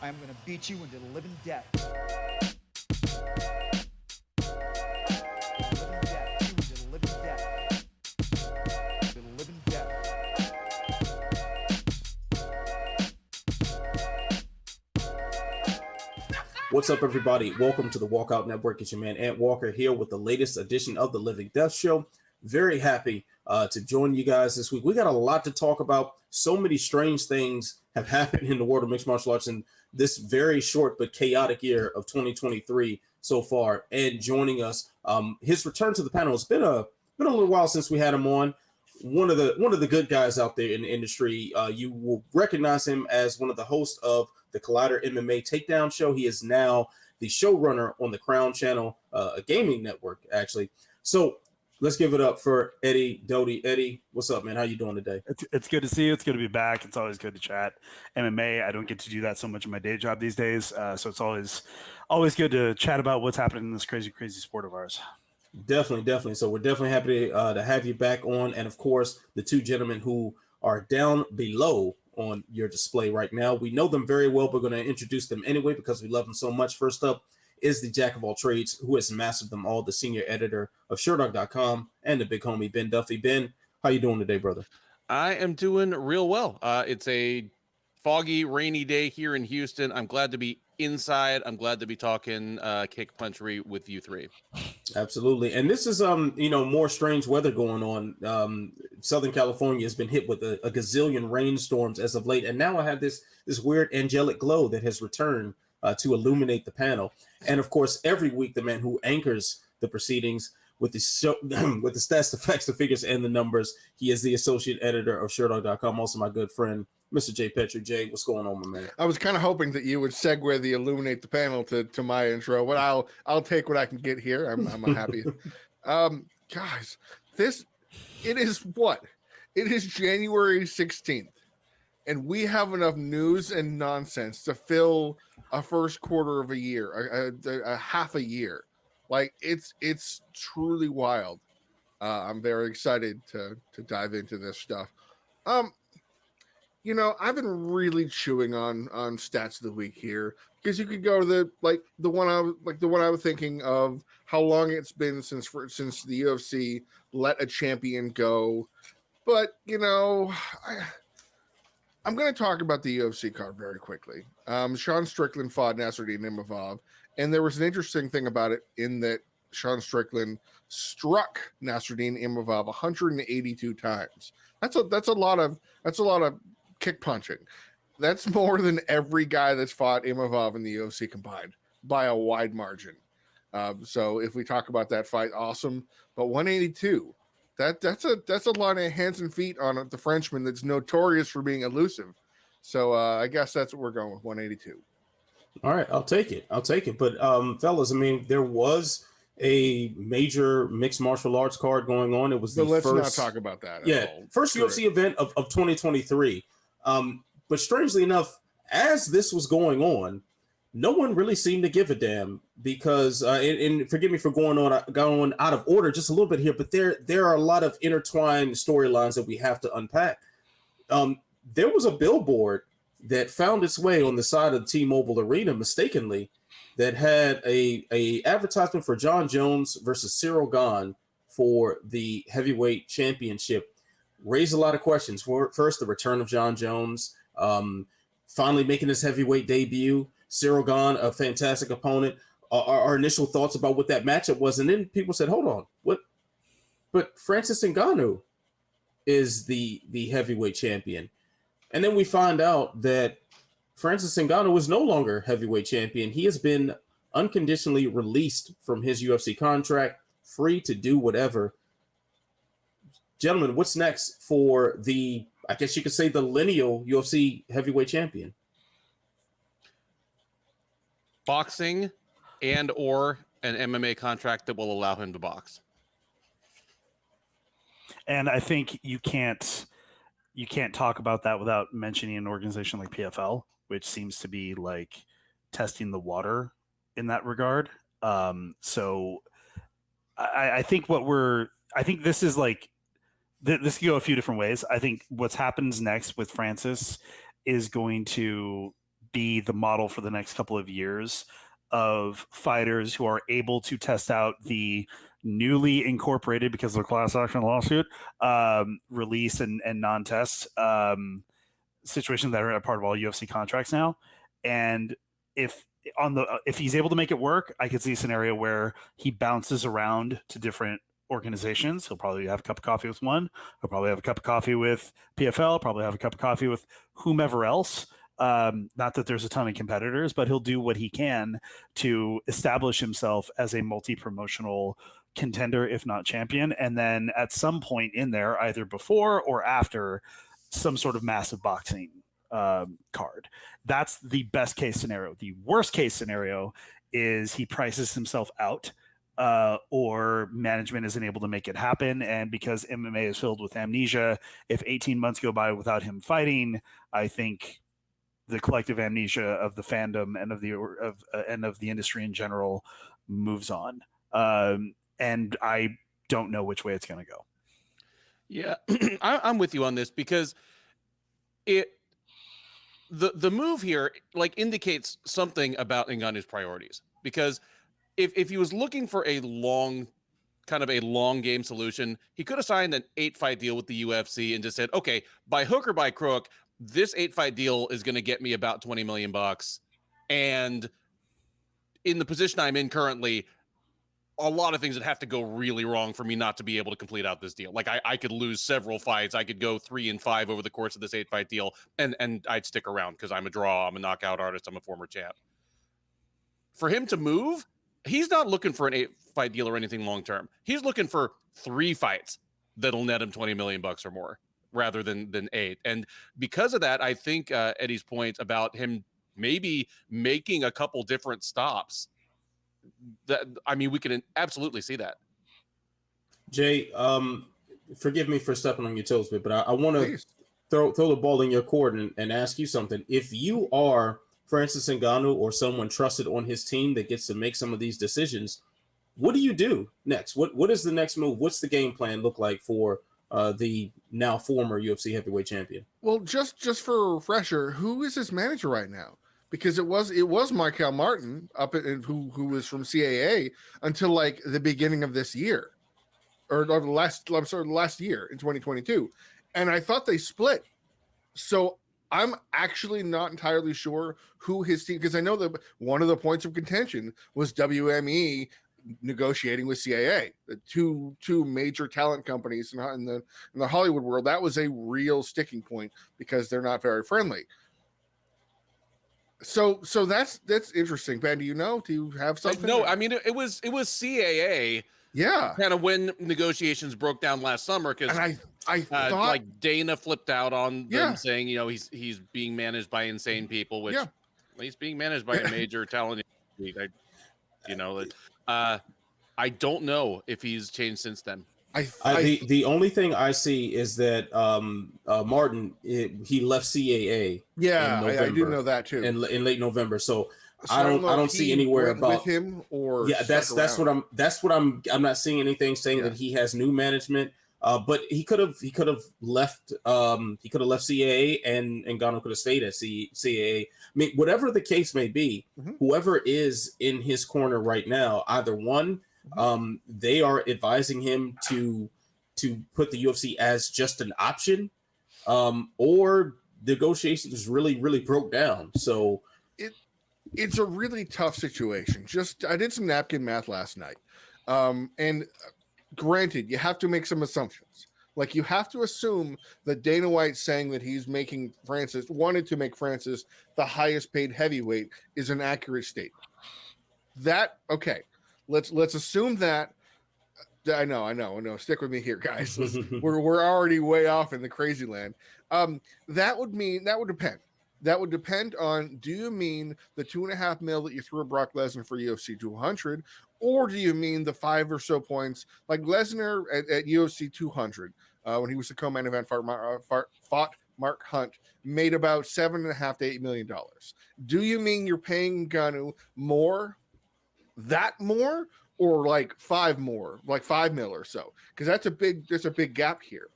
I am going to beat you into the living death. What's up, everybody? Welcome to the Walkout Network. It's your man, Ant Walker, here with the latest edition of the Living Death Show. Very happy to join you guys this week. We got a lot to talk about. So many strange things have happened in the world of mixed martial arts in this very short but chaotic year of 2023 so far. And joining us, his return to the panel. It's been a little while since we had him on. One of the good guys out there in the industry. You will recognize him as one of the hosts of the Collider MMA Takedown Show. He is now the showrunner on the Crown Channel, a gaming network, actually. So let's give it up for Eddie Doty. Eddie, what's up, man? How you doing today? It's good to see you. It's good to be back. It's always good to chat MMA. I don't get to do that so much in my day job these days, so it's always good to chat about what's happening in this crazy sport of ours. Definitely. So we're definitely happy to have you back on, and of course, the two gentlemen who are down below on your display right now. We know them very well, but we're going to introduce them anyway because we love them so much. First up is the jack of all trades who has mastered them all, the senior editor of SureDog.com and the big homie Ben Duffy. Ben, how you doing today, brother? I am doing real well. It's a foggy, rainy day here in Houston. I'm glad to be inside. I'm glad to be talking kick punchery with you three. Absolutely. And this is more strange weather going on. Southern California has been hit with a gazillion rainstorms as of late, and now I have this weird angelic glow that has returned to illuminate the panel. And of course, every week the man who anchors the proceedings with the show, with the stats, the facts, the figures, and the numbers, he is the associate editor of SureDog.com, also my good friend Mr. Jay Petrie. Jay, what's going on, my man? I was kind of hoping that you would segue the illuminate the panel to my intro, but I'll take what I can get here. I'm happy. Guys, it is January 16th, and we have enough news and nonsense to fill a first quarter of a year, a half a year. Like it's truly wild. I'm very excited to dive into this stuff. I've been really chewing on stats of the week here because you could go to the one I was thinking of how long it's been since the UFC let a champion go. But I'm going to talk about the UFC card very quickly. Sean Strickland fought Nasruddin Imavov, and there was an interesting thing about it in that Sean Strickland struck Nasruddin Imavov 182 times. That's a lot of kick punching. That's more than every guy that's fought Imavov in the UFC combined by a wide margin. So if we talk about that fight, awesome. But 182, that's a lot of hands and feet on the Frenchman that's notorious for being elusive. So I guess that's what we're going with, 182. All right, I'll take it. But fellas, I mean, there was a major mixed martial arts card going on. It was let's not talk about that. First UFC event of 2023. But strangely enough, as this was going on, no one really seemed to give a damn because, and forgive me for going out of order just a little bit here, but there are a lot of intertwined storylines that we have to unpack. There was a billboard that found its way on the side of the T-Mobile Arena mistakenly that had a advertisement for Jon Jones versus Ciryl for the heavyweight championship. Raised a lot of questions. First, the return of Jon Jones, finally making his heavyweight debut. Ciryl, a fantastic opponent. Our initial thoughts about what that matchup was, and then people said, "Hold on, what?" But Francis Ngannou is the heavyweight champion, and then we find out that Francis Ngannou is no longer heavyweight champion. He has been unconditionally released from his UFC contract, free to do whatever. Gentlemen, what's next for I guess you could say, the lineal UFC heavyweight champion? Boxing and or an MMA contract that will allow him to box. And I think you can't talk about that without mentioning an organization like PFL, which seems to be like testing the water in that regard. So I think this is like, this can go a few different ways. I think what's happens next with Francis is going to be the model for the next couple of years of fighters who are able to test out the newly incorporated, because of the class action lawsuit, release and non-test situations that are a part of all UFC contracts now. And if he's able to make it work, I could see a scenario where he bounces around to different organizations. He'll probably have a cup of coffee with one. He'll probably have a cup of coffee with PFL, probably have a cup of coffee with whomever else. Not that there's a ton of competitors, but he'll do what he can to establish himself as a multi-promotional contender, if not champion. And then at some point in there, either before or after, some sort of massive boxing card. That's the best case scenario. The worst case scenario is he prices himself out, or management isn't able to make it happen. And because MMA is filled with amnesia, if 18 months go by without him fighting, I think the collective amnesia of the fandom and of the industry in general moves on. And I don't know which way it's going to go. Yeah, I'm with you on this, because the move here like indicates something about Ngannou's priorities. Because if he was looking for a long game solution, he could have signed an 8-fight deal with the UFC and just said, okay, by hook or by crook, this 8-fight deal is going to get me about $20 million. And in the position I'm in currently, a lot of things that have to go really wrong for me not to be able to complete out this deal. Like I could lose several fights. I could go 3-5 over the course of this 8-fight deal, and I'd stick around because I'm a draw. I'm a knockout artist. I'm a former champ. For him to move, he's not looking for an 8-fight deal or anything long-term. He's looking for 3 fights that'll net him $20 million or more rather than 8. And because of that, I think Eddie's point about him maybe making a couple different stops, we can absolutely see that. Jay, forgive me for stepping on your toes a bit, but I want to throw the ball in your court and ask you something. If you are Francis Ngannou or someone trusted on his team that gets to make some of these decisions, what do you do next? What is the next move? What's the game plan look like for the now former UFC heavyweight champion? Well, just for a refresher, who is his manager right now? Because it was Michael Martin who was from CAA until like the beginning of this year, or last year in 2022, and I thought they split. So I'm actually not entirely sure who his team, because I know that one of the points of contention was WME negotiating with CAA, the two major talent companies in the Hollywood world. That was a real sticking point because they're not very friendly. So that's interesting. Ben, do you have something? No, I mean it was CAA. Yeah, kind of when negotiations broke down last summer, because I thought like Dana flipped out on them, saying he's being managed by insane people, which he's being managed by a major talent league. I don't know if he's changed since then. The only thing I see is that Martin he left CAA. Yeah, I do know that too. In late November, so I don't see anywhere about with him or that's what I'm not seeing anything saying that he has new management. But he could have left CAA and Ngannou could have stayed at CAA. I mean, whatever the case may be, whoever is in his corner right now, either one, they are advising him to put the UFC as just an option, or negotiations really broke down. So it's a really tough situation. I did some napkin math last night, and granted, you have to make some assumptions. Like, you have to assume that Dana White saying that he's wanted to make Francis the highest paid heavyweight is an accurate statement. Let's assume that. I know. Stick with me here, guys. We're already way off in the crazy land. That would depend. That would depend on, do you mean the $2.5 million that you threw at Brock Lesnar for UFC 200, or do you mean the 5 or so points like Lesnar at UFC 200 when he was the co-main event fought Mark Hunt, made about $7.5 to $8 million? Do you mean you're paying Ngannou more, or like 5 more, like $5 million or so? Because there's a big gap here.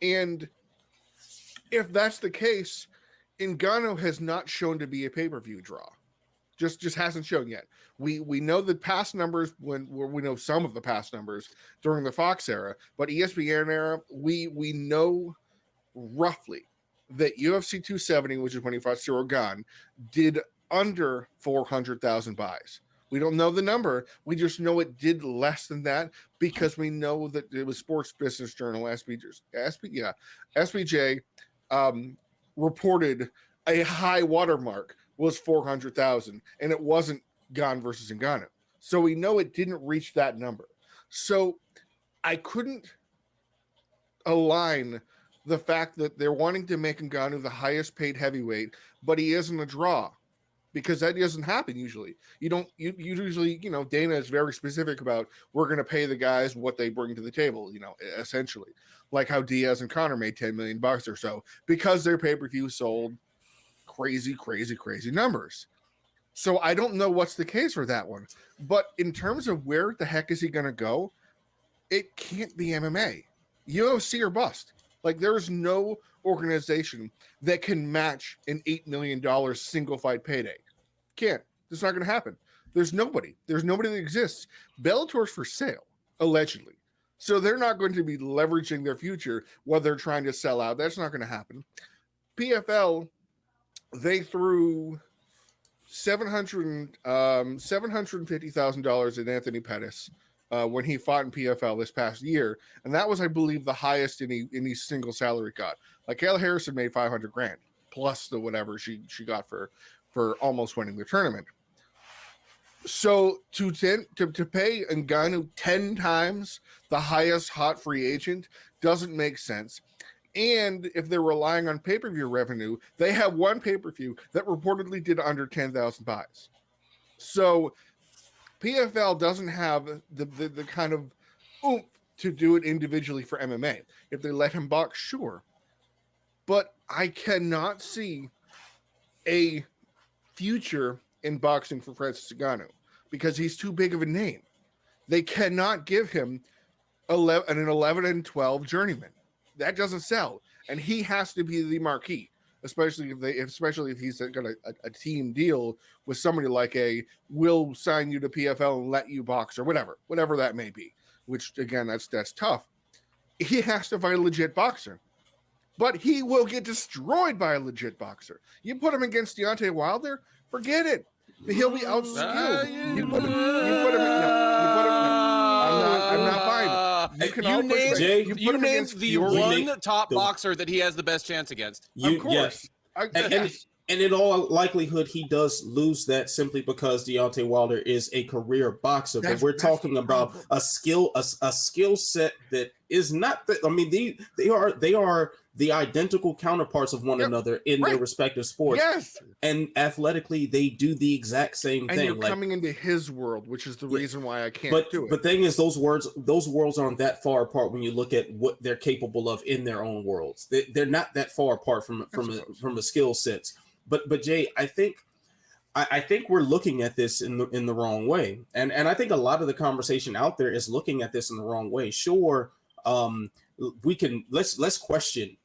And if that's the case, Ngannou has not shown to be a pay-per-view draw. Just hasn't shown yet. We know the past numbers we know some of the past numbers during the Fox era, but ESPN era, we know roughly that UFC 270, which is when he fought Ciryl Gane, did under 400,000 buys. We don't know the number. We just know it did less than that because we know that it was Sports Business Journal, SBJ, reported a high watermark was 400,000, and it wasn't Gane versus Ngannou. So we know it didn't reach that number. So I couldn't align the fact that they're wanting to make Ngannou the highest paid heavyweight, but he isn't a draw, because that doesn't happen usually. You usually, Dana is very specific about, we're going to pay the guys what they bring to the table, essentially, like how Diaz and Conor made $10 million or so because their pay-per-view sold crazy numbers. So I don't know what's the case for that one, but in terms of where the heck is he going to go, it can't be MMA. UFC or bust. Like, there's no organization that can match an $8 million single fight payday. Can't. It's not going to happen. There's nobody that exists. Bellator's for sale, allegedly. So they're not going to be leveraging their future while they're trying to sell out. That's not going to happen. PFL, they threw $750,000 at Anthony Pettis when he fought in PFL this past year, and that was, I believe, the highest any single salary got. Like, Kayla Harrison made $500,000 plus the whatever she got for almost winning the tournament. So to pay Ngannou 10 times the highest hot free agent doesn't make sense. And if they're relying on pay-per-view revenue, they have one pay-per-view that reportedly did under 10,000 buys. So PFL doesn't have the kind of oomph to do it individually for MMA. If they let him box, sure. But I cannot see a future in boxing for Francis Ngannou because he's too big of a name. They cannot give him an 11 and 12 journeyman. That doesn't sell, and he has to be the marquee, especially if he's got a team deal with somebody like we'll sign you to PFL and let you box or whatever that may be. Which again, that's tough. He has to fight a legit boxer, but he will get destroyed by a legit boxer. You put him against Deontay Wilder, forget it. He'll be outskilled. You put him. I'm not buying it. You named the one top boxer that he has the best chance against. Of course. Yes. And in all likelihood, he does lose that simply because Deontay Wilder is a career boxer. But we're talking about a skill set that is not that. I mean, they are the identical counterparts of one another in their respective sports. Yes. And athletically, they do the exact same thing. And you're coming into his world, which is the reason why I can't do it. But the thing is, those worlds aren't that far apart when you look at what they're capable of in their own worlds. They're not that far apart from a skill sets. But Jay, I think we're looking at this in the wrong way, and I think a lot of the conversation out there is looking at this in the wrong way. Sure, let's question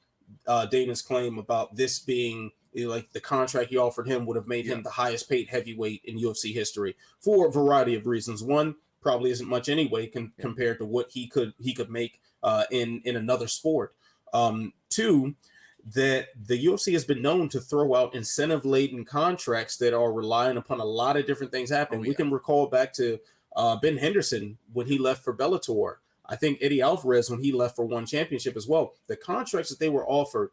Dana's claim about this being like the contract he offered him would have made him the highest paid heavyweight in UFC history for a variety of reasons. One, probably isn't much anyway compared to what he could make in another sport. Two, that the UFC has been known to throw out incentive-laden contracts that are relying upon a lot of different things happening. We can recall back to Ben Henderson when he left for Bellator. I think Eddie Alvarez when he left for one championship as well. The contracts that they were offered,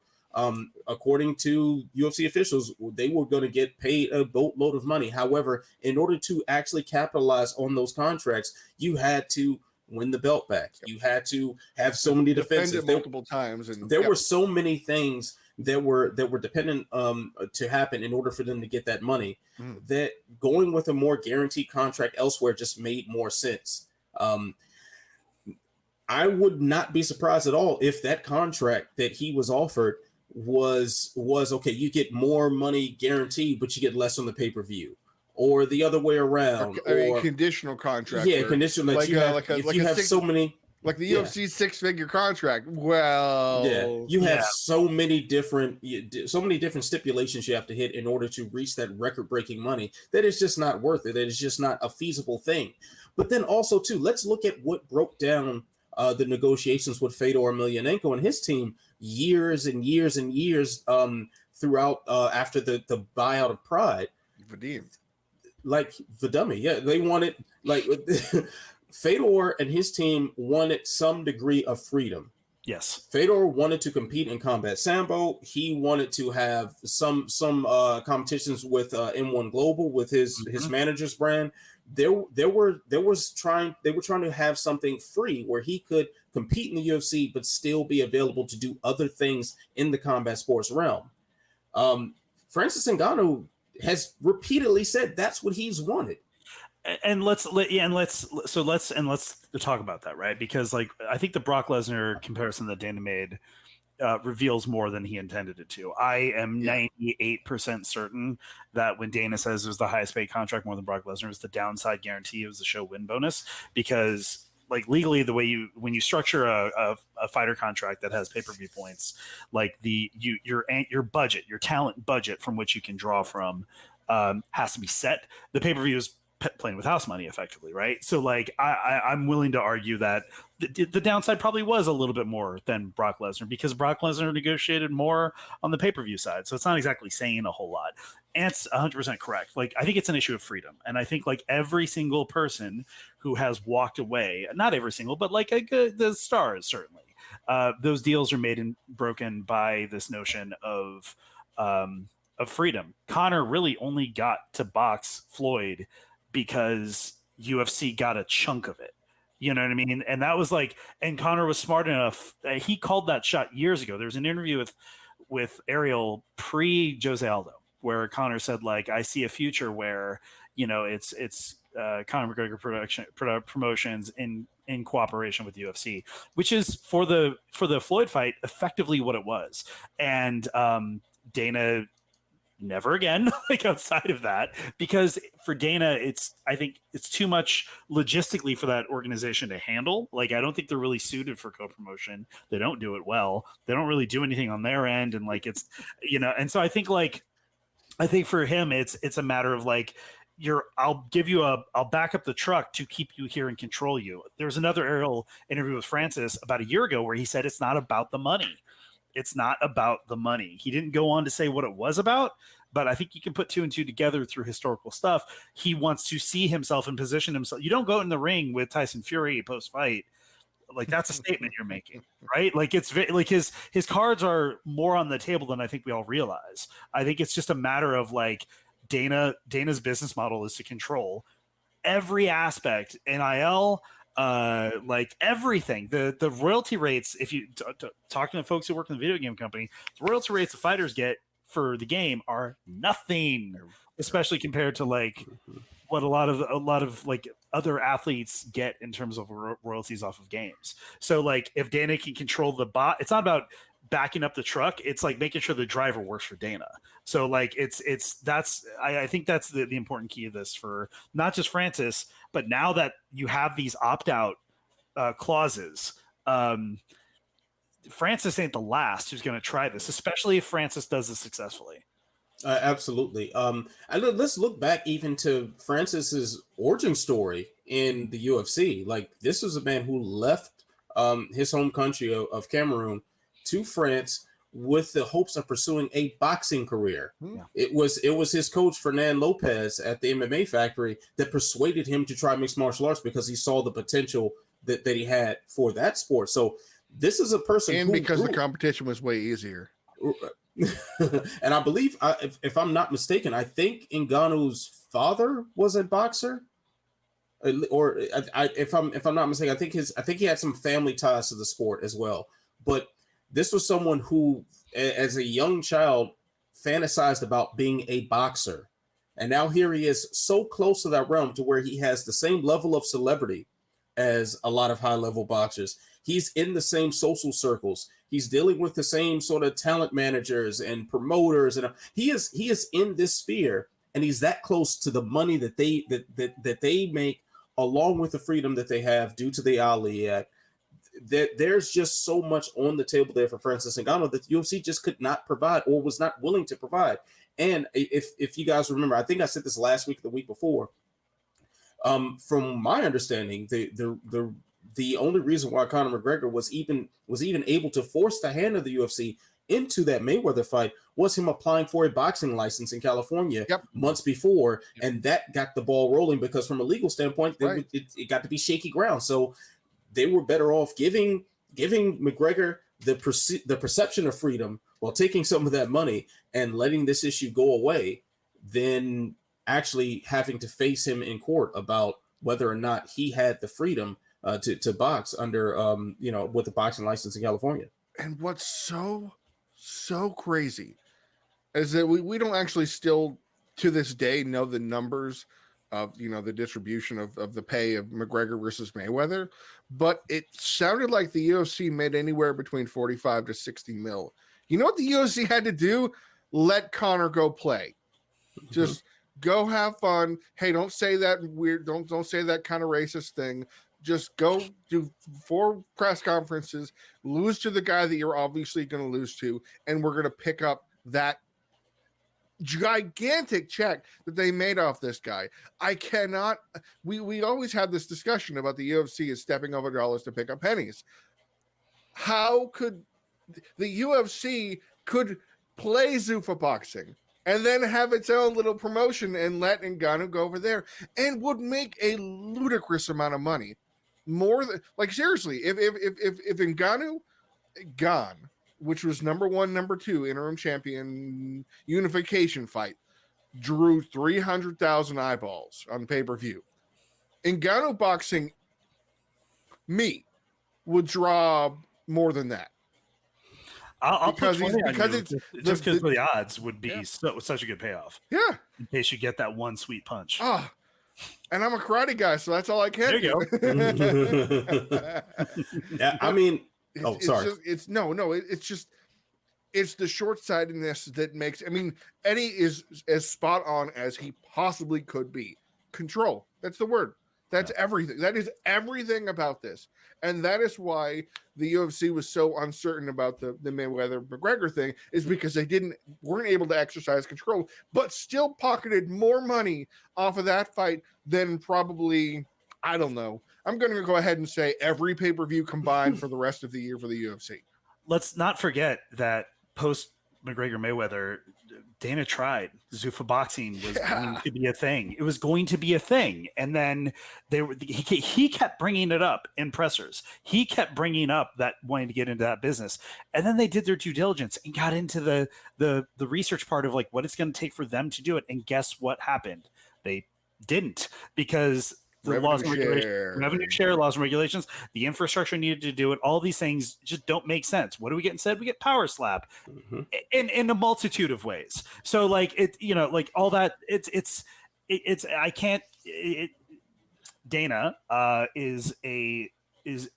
according to UFC officials, they were going to get paid a boatload of money. However, in order to actually capitalize on those contracts, you had to win the belt back. You had to have so many defenses multiple times, and there were so many things that were dependent to happen in order for them to get that money. That going with a more guaranteed contract elsewhere just made more sense. I would not be surprised at all if that contract that he was offered was okay. You get more money guaranteed, but you get less on the pay-per-view. Or the other way around, or conditional contract. Yeah, conditional. Like you have so many. Like the UFC 6-figure contract. Well, you have so many different stipulations you have to hit in order to reach that record-breaking money that it's just not worth it. That it's just not a feasible thing. But then also too, let's look at what broke down the negotiations with Fedor Emelianenko and his team years and years and years throughout after the buyout of Pride. Vadim. Like Vadummy, they wanted like Fedor and his team wanted some degree of freedom. Yes. Fedor wanted to compete in combat sambo. He wanted to have some competitions with M1 Global with his manager's brand. They were trying to have something free where he could compete in the UFC but still be available to do other things in the combat sports realm. Francis Ngannou has repeatedly said that's what he's wanted. And let's talk about that, right? Because like I think the Brock Lesnar comparison that Dana made reveals more than he intended it to. I am 98% certain that when Dana says it was the highest paid contract more than Brock Lesnar, is the downside guarantee it was the show win bonus, because like legally the way when you structure a fighter contract that has pay-per-view points, like your budget, your talent budget from which you can draw from has to be set. The pay-per-view is playing with house money effectively, right? So like I'm willing to argue that the downside probably was a little bit more than Brock Lesnar, because Brock Lesnar negotiated more on the pay-per-view side. So it's not exactly saying a whole lot. And it's 100% correct. Like I think it's an issue of freedom. And I think like every single person who has walked away, not every single, but like the stars, certainly, those deals are made and broken by this notion of freedom. Conor really only got to box Floyd because UFC got a chunk of it. You know what I mean? And that was like, and Conor was smart enough. He called that shot years ago. There was an interview with Ariel pre Jose Aldo, where Conor said like, I see a future where, you know, it's Conor McGregor promotions in cooperation with UFC, which is for the Floyd fight, effectively what it was. And Dana, never again, like outside of that, because for Dana, I think it's too much logistically for that organization to handle. Like, I don't think they're really suited for co-promotion. They don't do it well. They don't really do anything on their end. And like, it's, you know, and so I think for him, it's a matter of like, I'll back up the truck to keep you here and control you. There was another Ariel interview with Francis about a year ago where he said, it's not about the money. It's not about the money. He didn't go on to say what it was about, but I think you can put two and two together through historical stuff. He wants to see himself and position himself. You don't go in the ring with Tyson Fury post-fight. Like, that's a statement you're making, right? Like, it's like his cards are more on the table than I think we all realize. I think it's just a matter of like Dana's business model is to control every aspect, NIL, like everything, the royalty rates. If you talking to folks who work in the video game company, the royalty rates the fighters get for the game are nothing, especially compared to like what a lot of like other athletes get in terms of royalties off of games. So like if Dana can control the bot, it's not about backing up the truck, it's like making sure the driver works for Dana. So like I think that's the important key of this for not just Francis, but now that you have these opt-out clauses, Francis ain't the last who's going to try this, especially if Francis does this successfully. Absolutely. And let's look back even to Francis's origin story in the UFC. Like, this was a man who left his home country of Cameroon to France with the hopes of pursuing a boxing career. Yeah. It was his coach Fernand Lopez at the MMA Factory that persuaded him to try mixed martial arts because he saw the potential that he had for that sport. So this is a person, and because the competition was way easier. And I believe, if I'm not mistaken, I think Ngannou's father was a boxer, or if I'm not mistaken, I think he had some family ties to the sport as well. But this was someone who, as a young child, fantasized about being a boxer. And now here he is, so close to that realm to where he has the same level of celebrity as a lot of high-level boxers. He's in the same social circles. He's dealing with the same sort of talent managers and promoters. And he is in this sphere, and he's that close to the money that they make, along with the freedom that they have due to the Ali Act. there's just so much on the table there for Francis Ngannou that the UFC just could not provide or was not willing to provide. And if you guys remember, I think I said this last week, the week before. From my understanding, the only reason why Conor McGregor was even able to force the hand of the UFC into that Mayweather fight was him applying for a boxing license in California months before, and that got the ball rolling because from a legal standpoint, it got to be shaky ground. So they were better off giving McGregor the perception of freedom while taking some of that money and letting this issue go away than actually having to face him in court about whether or not he had the freedom to box under with the boxing license in California. And what's so crazy is that we don't actually still to this day know the numbers of the distribution of the pay of McGregor versus Mayweather, but it sounded like the UFC made anywhere between 45 to 60 mil. You know what the UFC had to do? Let Conor go play. Just go have fun. Hey, don't say that weird, don't say that kind of racist thing. Just go do 4 press conferences, lose to the guy that you're obviously going to lose to, and we're going to pick up that gigantic check that they made off this guy. I cannot. We always have this discussion about the UFC is stepping over dollars to pick up pennies. How could the UFC could play Zuffa boxing and then have its own little promotion and let Ngannou go over there and would make a ludicrous amount of money? More than, like, seriously, if Ngannou gone, which was number 1, number 2 interim champion unification fight, drew 300,000 eyeballs on pay-per-view. Ngannou boxing would draw more than that. I'll because put 20 on you, it's just because the odds would be such a good payoff. Yeah. In case you get that one sweet punch. Oh, and I'm a karate guy, so that's all I can do. Yeah, I mean, it's the short-sightedness that makes. I mean, Eddie is as spot on as he possibly could be. Control. That's the word. That's everything. That is everything about this. And that is why the UFC was so uncertain about the Mayweather-McGregor thing, is because they weren't able to exercise control, but still pocketed more money off of that fight than probably, I don't know. I'm going to go ahead and say every pay-per-view combined for the rest of the year for the UFC. Let's not forget that post McGregor Mayweather, Dana tried. Zuffa boxing was going to be a thing. It was going to be a thing, and then he kept bringing it up in pressers. He kept bringing up that wanting to get into that business, and then they did their due diligence and got into the research part of like what it's going to take for them to do it. And guess what happened? They didn't, because the laws and regulations, revenue share, laws and regulations, the infrastructure needed to do it. All these things just don't make sense. What do we get instead? We get power slap in a multitude of ways. So like like all that, Dana is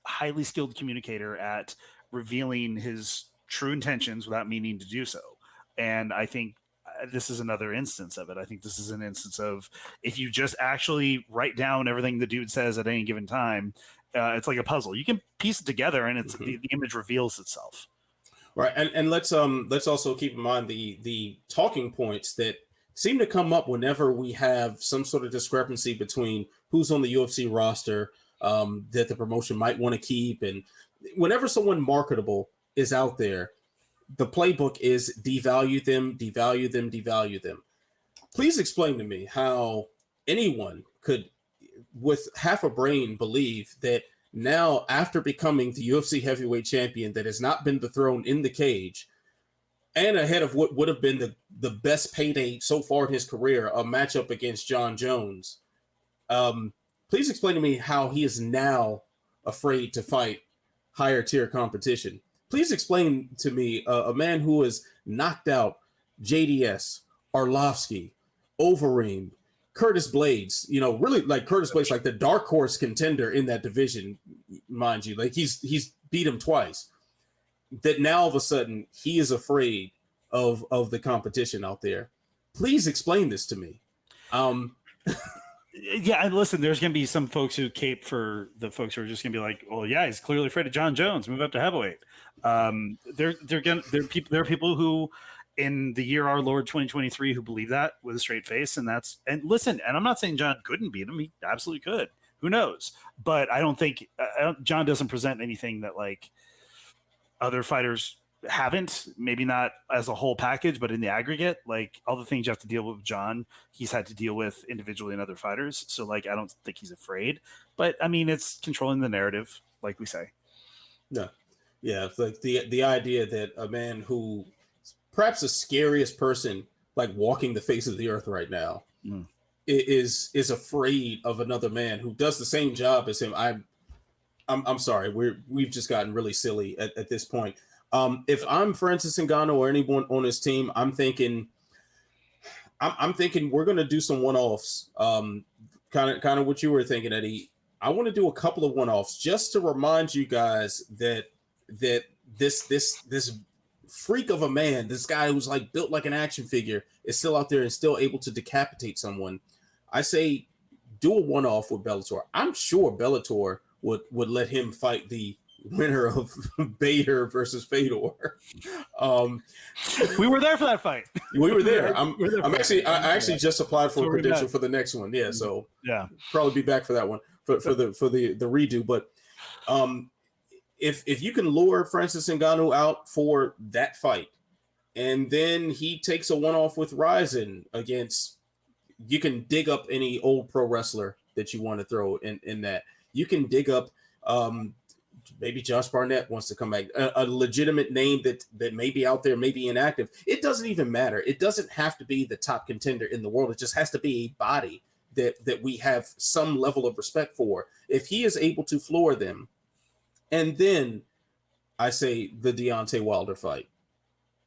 highly skilled communicator at revealing his true intentions without meaning to do so. And I think this is another instance of it. I think this is an instance of, if you just actually write down everything the dude says at any given time, it's like a puzzle. You can piece it together, and it's the image reveals itself. Right, and let's also keep in mind the talking points that seem to come up whenever we have some sort of discrepancy between who's on the UFC roster that the promotion might want to keep, and whenever someone marketable is out there, the playbook is devalue them, devalue them, devalue them. Please explain to me how anyone could, with half a brain, believe that now, after becoming the UFC heavyweight champion that has not been dethroned in the cage, and ahead of what would have been the best payday so far in his career, a matchup against Jon Jones, please explain to me how he is now afraid to fight higher tier competition. Please explain to me a man who has knocked out JDS, Arlovsky, Overeem, Curtis Blades, really like Curtis Blades, like the dark horse contender in that division, mind you. Like he's beat him twice. That now all of a sudden he is afraid of the competition out there. Please explain this to me. Yeah, and listen, there's going to be some folks who cape for the folks who are just going to be like, "Well, yeah, he's clearly afraid of Jon Jones. Move up to heavyweight." There are people who, in the year our Lord 2023, who believe that with a straight face, and listen. And I'm not saying Jon couldn't beat him; he absolutely could. Who knows? But I don't think Jon doesn't present anything that like other fighters haven't, maybe not as a whole package, but in the aggregate, like all the things you have to deal with Jon, he's had to deal with individually in other fighters. So like, I don't think he's afraid, but I mean, it's controlling the narrative, like we say. No. Yeah. It's like the idea that a man who perhaps the scariest person, like walking the face of the earth right now, is afraid of another man who does the same job as him. I'm sorry. We've just gotten really silly at this point. If I'm Francis Ngannou or anyone on his team, I'm thinking we're going to do some one-offs. Kind of what you were thinking, Eddie. I want to do a couple of one-offs just to remind you guys that this freak of a man, this guy who's like built like an action figure, is still out there and still able to decapitate someone. I say do a one-off with Bellator. I'm sure Bellator would let him fight the winner of Bader versus Fedor. We were there for that fight. We were there. I actually just applied for a prediction for the next one. Yeah, so yeah, probably be back for that one for the redo. But if you can lure Francis Ngannou out for that fight, and then he takes a one-off with Ryzen against, you can dig up any old pro wrestler that you want to throw in that. You can dig up maybe Josh Barnett wants to come back, a legitimate name that may be out there, maybe inactive. It doesn't even matter. It doesn't have to be the top contender in the world. It just has to be a body that we have some level of respect for. If he is able to floor them, and then I say the Deontay Wilder fight.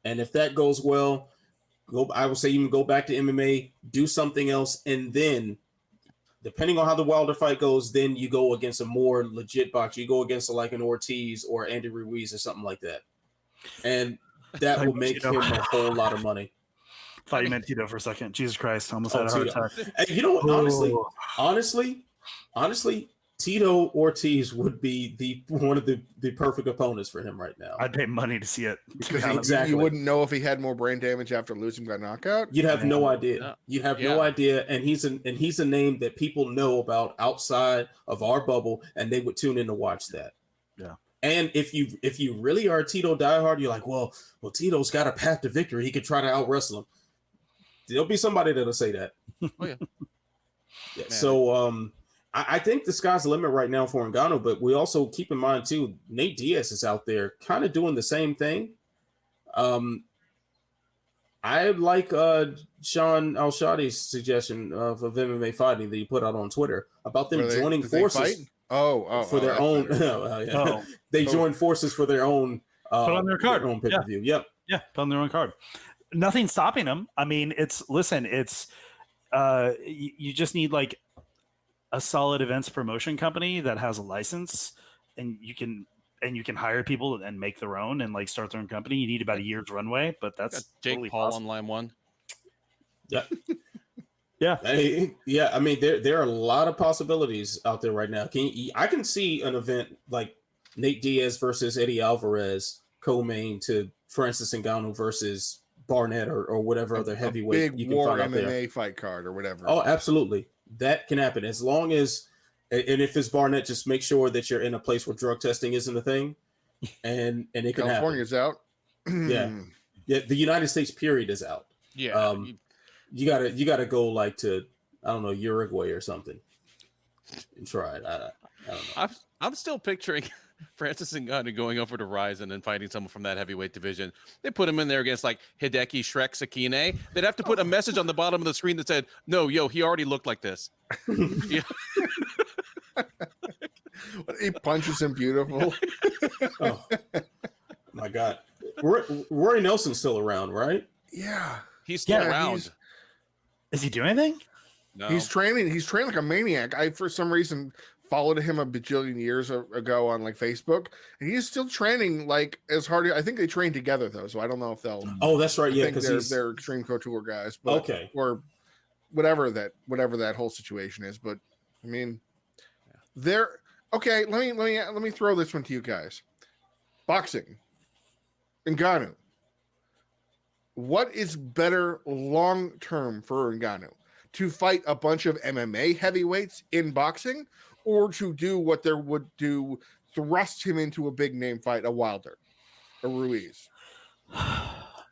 And if that goes well, I would say even go back to MMA, do something else, and then depending on how the Wilder fight goes, then you go against a more legit boxer. You go against like an Ortiz or Andy Ruiz or something like that. And that will make him a whole lot of money. Thought you meant Tito for a second. Jesus Christ. Almost had a heart attack. And you know what? Honestly, Tito Ortiz would be one of the perfect opponents for him right now. I'd pay money to see it. Because exactly. You wouldn't know if he had more brain damage after losing by knockout. You'd have no idea. You'd have no idea. And he's a name that people know about outside of our bubble, and they would tune in to watch that. Yeah. And if you really are a Tito diehard, you're like, well, Tito's got a path to victory. He could try to out wrestle him. There'll be somebody that'll say that. Oh yeah. Yeah. So I think the sky's the limit right now for Ngannou, but we also keep in mind too, Nate Diaz is out there kind of doing the same thing. I like Sean Al-Shadi's suggestion of MMA fighting that he put out on Twitter about them joining forces for their own. They joined forces for their own. Put on their card. Their own pay-per-view. Yep. Yeah, put on their own card. Nothing's stopping them. I mean, you just need like a solid events promotion company that has a license, and you can hire people and make their own and like start their own company. You need about a year's runway, but that's Jake totally Paul possible. on line one. Yeah. Yeah. I mean, there are a lot of possibilities out there right now. I can see an event like Nate Diaz versus Eddie Alvarez co-main to Francis Ngannou versus Barnett or whatever other heavyweight big you can war find out MMA there. fight card or whatever. Oh, absolutely. That can happen as long as, and if it's Barnett, just make sure that you're in a place where drug testing isn't a thing, and it can California's out. Yeah. The United States period is out. Yeah, you gotta go like to, I don't know, Uruguay or something and try it. I don't know. I'm still picturing Francis Ngannou going over to Ryzen and fighting someone from that heavyweight division. They put him in there against like Hideki Shrek Sakine. They'd have to put a message on the bottom of the screen that said, "No, he already looked like this." Yeah. He punches him beautiful. Oh my God. Rory Nelson's still around, right? Yeah. He's still around. Is he doing anything? No. He's training like a maniac. I, for some reason, followed him a bajillion years ago on like Facebook, and he's still training like as hard. I think they train together though, so I don't know if they'll. Oh, that's right. Yeah, because they're Extreme Couture guys. But, okay. Or whatever that whole situation is. But I mean, okay. Let me throw this one to you guys. Boxing, Ngannou. What is better long term for Ngannou? To fight a bunch of MMA heavyweights in boxing, or to do what there would do, thrust him into a big name fight, a Wilder, a Ruiz?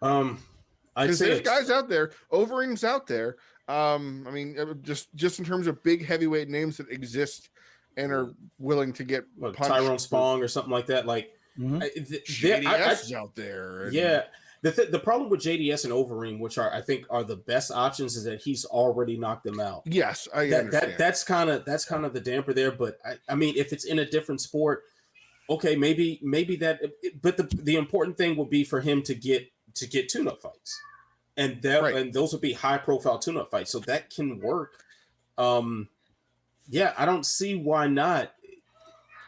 I'd say there's guys out there, Overeem's out there. I mean, just in terms of big heavyweight names that exist and are willing to get Tyrone Spong or something like that. Like JDS is out there. Yeah. The problem with JDS and Overeem, which I think are the best options, is that he's already knocked them out. Yes, I understand. That's kind of the damper there. But I mean, if it's in a different sport, okay, maybe that. But the important thing would be for him to get tune-up fights, and those would be high-profile tune-up fights. So that can work. Yeah, I don't see why not.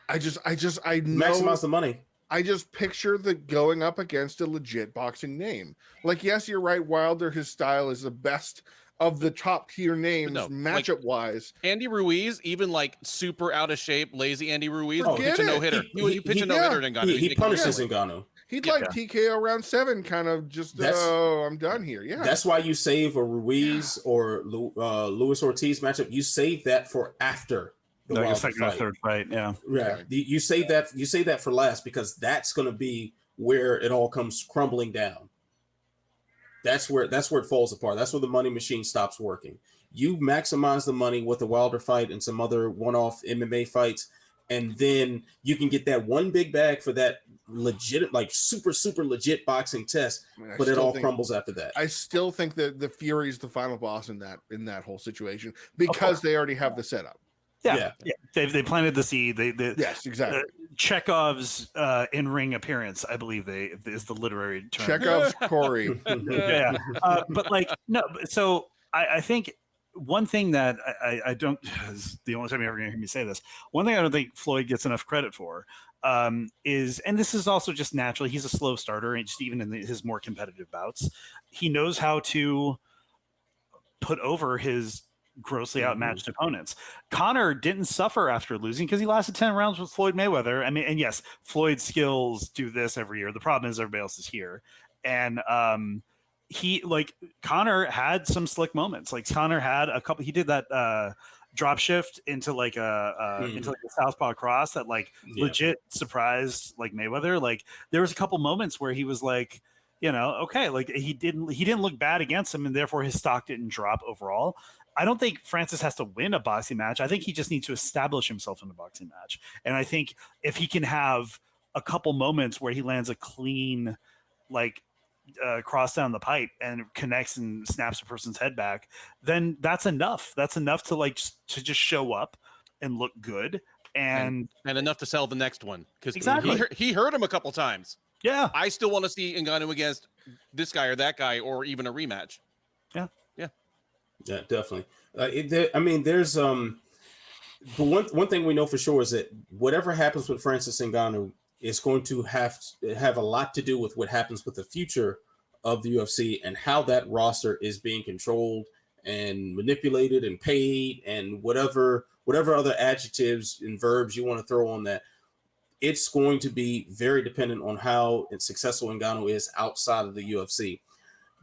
I know, maximize the money. I just picture the going up against a legit boxing name. Like, yes, you're right. Wilder, his style is the best of the top tier names, matchup wise. Andy Ruiz, even like super out of shape, lazy Andy Ruiz, pitch a no hitter. You pitch a no hitter to Ngannou. He punishes Ngannou. He'd like TKO round 7, kind of just. I'm done here. Yeah, that's why you save a Ruiz or Luis Ortiz matchup. You save that for after. Like a second or third fight, yeah. You save that for last, because that's going to be where it all comes crumbling down. That's where it falls apart. That's where the money machine stops working. You maximize the money with the Wilder fight and some other one-off MMA fights, and then you can get that one big bag for that legit, like super legit boxing test. But it all crumbles after that. I still think that the Fury is the final boss in that whole situation, because they already have the setup. Yeah. They planted the seed. Yes, exactly. Chekhov's in-ring appearance, I believe, is the literary term. Chekhov's Corey. Yeah, but like no. So I think one thing that I don't, is the only time you're ever going to hear me say this. One thing I don't think Floyd gets enough credit for is, and this is also just naturally, he's a slow starter, and just even in his more competitive bouts, he knows how to put over his grossly outmatched opponents. Conor didn't suffer after losing because he lasted 10 rounds with Floyd Mayweather. I mean, and yes, Floyd's skills do this every year. The problem is everybody else is here. And Conor had some slick moments. Like Conor had a couple, he did that drop shift into like a southpaw cross that legit surprised like Mayweather. Like there was a couple moments where he was like, okay, like he didn't look bad against him, and therefore his stock didn't drop overall. I don't think Francis has to win a boxing match. I think he just needs to establish himself in a boxing match. And I think if he can have a couple moments where he lands a clean, cross down the pipe and connects and snaps a person's head back, then that's enough. That's enough to just show up and look good. And enough to sell the next one. Because exactly. he hurt him a couple times. Yeah. I still want to see Ngannou against this guy or that guy, or even a rematch. Yeah, definitely. There's but one thing we know for sure is that whatever happens with Francis Ngannou is going to have a lot to do with what happens with the future of the UFC and how that roster is being controlled and manipulated and paid and whatever other adjectives and verbs you want to throw on that. It's going to be very dependent on how successful Ngannou is outside of the UFC.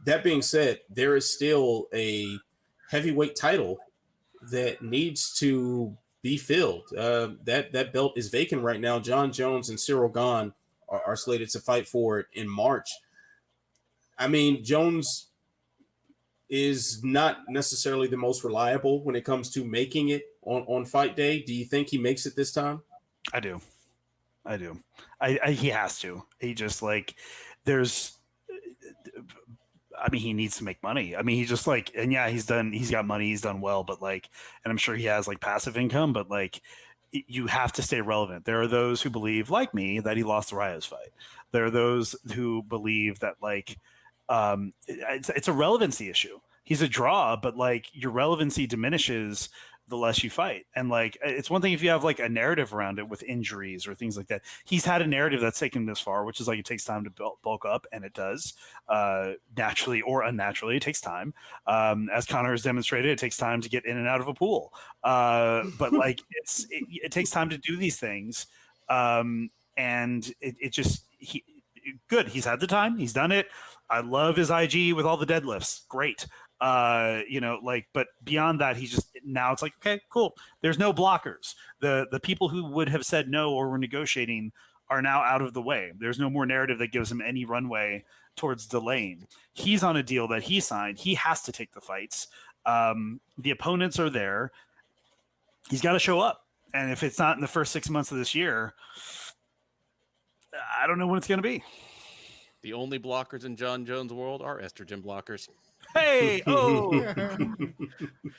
That being said, there is still a heavyweight title that needs to be filled. That belt is vacant right now. Jon Jones and Ciryl Gane are slated to fight for it in March. I mean, Jones is not necessarily the most reliable when it comes to making it on fight day. Do you think he makes it this time? I do. He has to. He just he needs to make money. I mean, he's just he's got money, he's done well, but and I'm sure he has passive income, but you have to stay relevant. There are those who believe, like me, that he lost the Reyes fight. There are those who believe that it's a relevancy issue. He's a draw, but your relevancy diminishes the less you fight. And like, it's one thing if you have like a narrative around it with injuries or things like that. He's had a narrative that's taken this far, which is like it takes time to bulk up, and it does naturally or unnaturally. It takes time. As Conor has demonstrated, it takes time to get in and out of a pool. But like it takes time to do these things. And it just good. He's had the time. He's done it. I love his IG with all the deadlifts. Great. But beyond that, now it's like, okay, cool. There's no blockers. The people who would have said no or were negotiating are now out of the way. There's no more narrative that gives him any runway towards delaying. He's on a deal that he signed. He has to take the fights. The opponents are there. He's got to show up. And if it's not in the first 6 months of this year, I don't know when it's going to be. The only blockers in Jon Jones' world are estrogen blockers. Hey,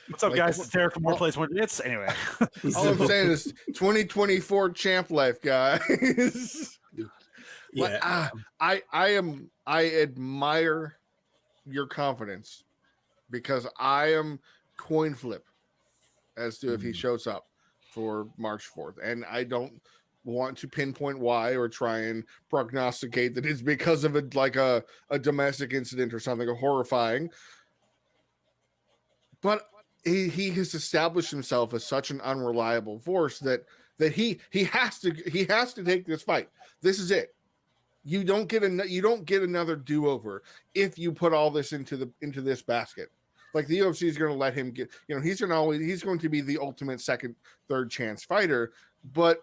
what's up, guys? It's Derek from More Place, More Hits. Anyway, all I'm saying is 2024 champ life, guys. Yeah, I admire your confidence because I am coin flip as to if he shows up for March 4th, and I don't want to pinpoint why or try and prognosticate that it's because of a domestic incident or something horrifying. But he has established himself as such an unreliable force that he has to take this fight. This is it. You don't get another do-over if you put all this into this basket. Like the UFC is going to let him get, he's going to be the ultimate second, third chance fighter, but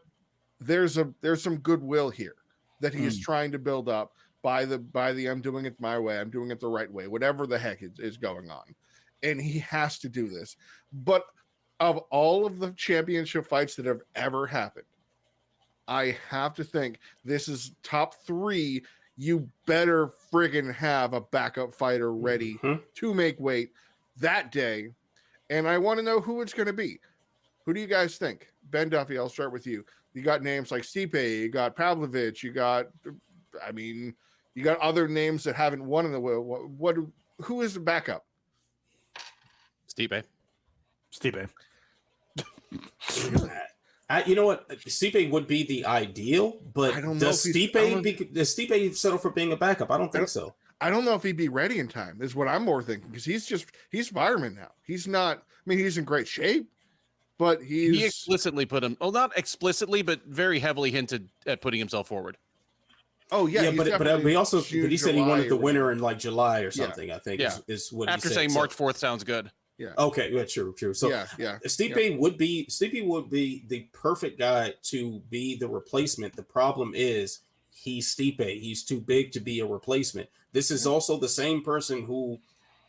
there's some goodwill here that he is trying to build up by the I'm doing it my way, I'm doing it the right way, whatever the heck is going on. And he has to do this. But of all of the championship fights that have ever happened, I have to think this is top 3. You better friggin' have a backup fighter ready to make weight that day. And I want to know who it's going to be. Who do you guys think? Ben Duffy, I'll start with you. You got names like Stipe, you got Pavlovich, you got other names that haven't won in the who is the backup? Stipe. You know what? Stipe would be the ideal, but does Stipe settle for being a backup? I don't think so. I don't know if he'd be ready in time, is what I'm more thinking, because he's fireman now. He's not, he's in great shape, but he explicitly put him, not explicitly, but very heavily hinted at putting himself forward. Oh yeah, but he said he wanted the winner in like July or something. Yeah. I think is what after he said. saying March 4th sounds good. Yeah. Okay. Yeah. True. So Stipe would be the perfect guy to be the replacement. The problem is he's Stipe. He's too big to be a replacement. This is also the same person who,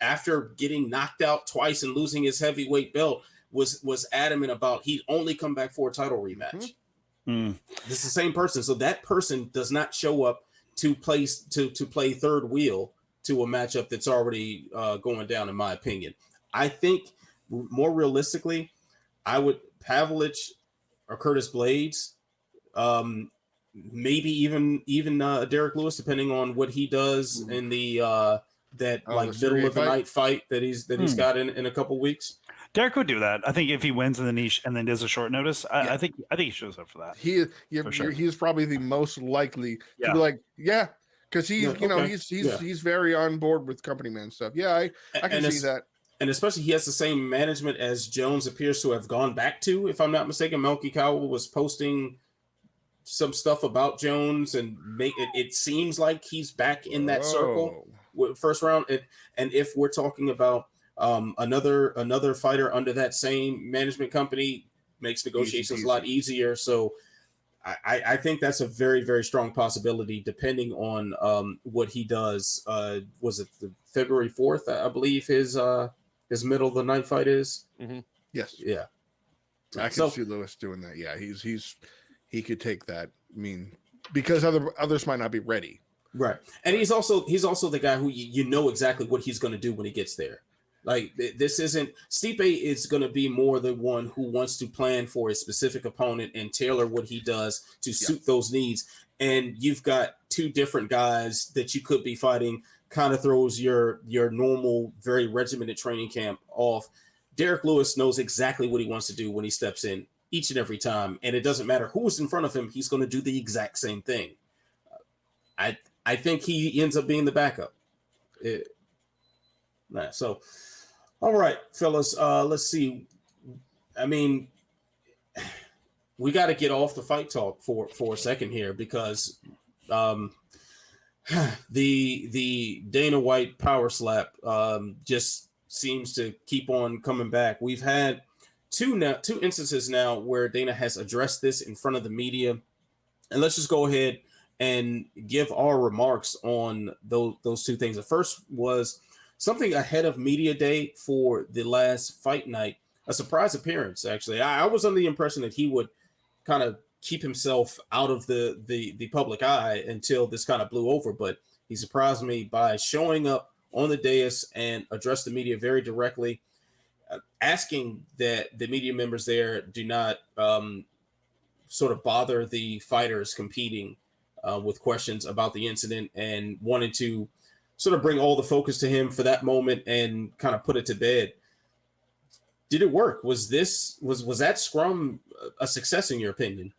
after getting knocked out twice and losing his heavyweight belt, was adamant about he'd only come back for a title rematch. This is the same person. So that person does not show up to play third wheel to a matchup that's already going down, in my opinion. I think more realistically, I would Pavlich or Curtis Blades, maybe even Derek Lewis, depending on what he does in the middle of the night fight that he's got in a couple weeks. Derek would do that. I think if he wins in the niche and then does a short notice, I think he shows up for that. He's probably the most likely to be like, because he's very on board with company man stuff. Yeah, I can see that. And especially he has the same management as Jones appears to have gone back to, if I'm not mistaken. Melky Cowell was posting some stuff about Jones, and it seems like he's back in that circle first round. And if we're talking about another fighter under that same management company, makes negotiations a lot easier. So I think that's a very, very strong possibility, depending on what he does. Was it the February 4th? I believe his middle of the night fight is. Mm-hmm. Yes. Yeah. I can see Lewis doing that. Yeah, he could take that. Because others might not be ready. Right. And he's also the guy who you know exactly what he's going to do when he gets there. Like, this isn't Stipe is going to be more the one who wants to plan for a specific opponent and tailor what he does to suit those needs. And you've got two different guys that you could be fighting, kind of throws your normal, very regimented training camp off. Derek Lewis knows exactly what he wants to do when he steps in each and every time, and it doesn't matter who's in front of him, he's going to do the exact same thing. I think he ends up being the backup. So, all right, fellas, let's see. I mean, we got to get off the fight talk for a second here, because the Dana White power slap just seems to keep on coming back. We've had two instances now where Dana has addressed this in front of the media, and let's just go ahead and give our remarks on those two things. The first was something ahead of media day for the last fight night, a surprise appearance. Actually, I was under the impression that he would kind of keep himself out of the public eye until this kind of blew over, but he surprised me by showing up on the dais and addressed the media very directly, asking that the media members there do not sort of bother the fighters competing with questions about the incident, and wanted to sort of bring all the focus to him for that moment and kind of put it to bed. Did it work? Was that scrum a success in your opinion?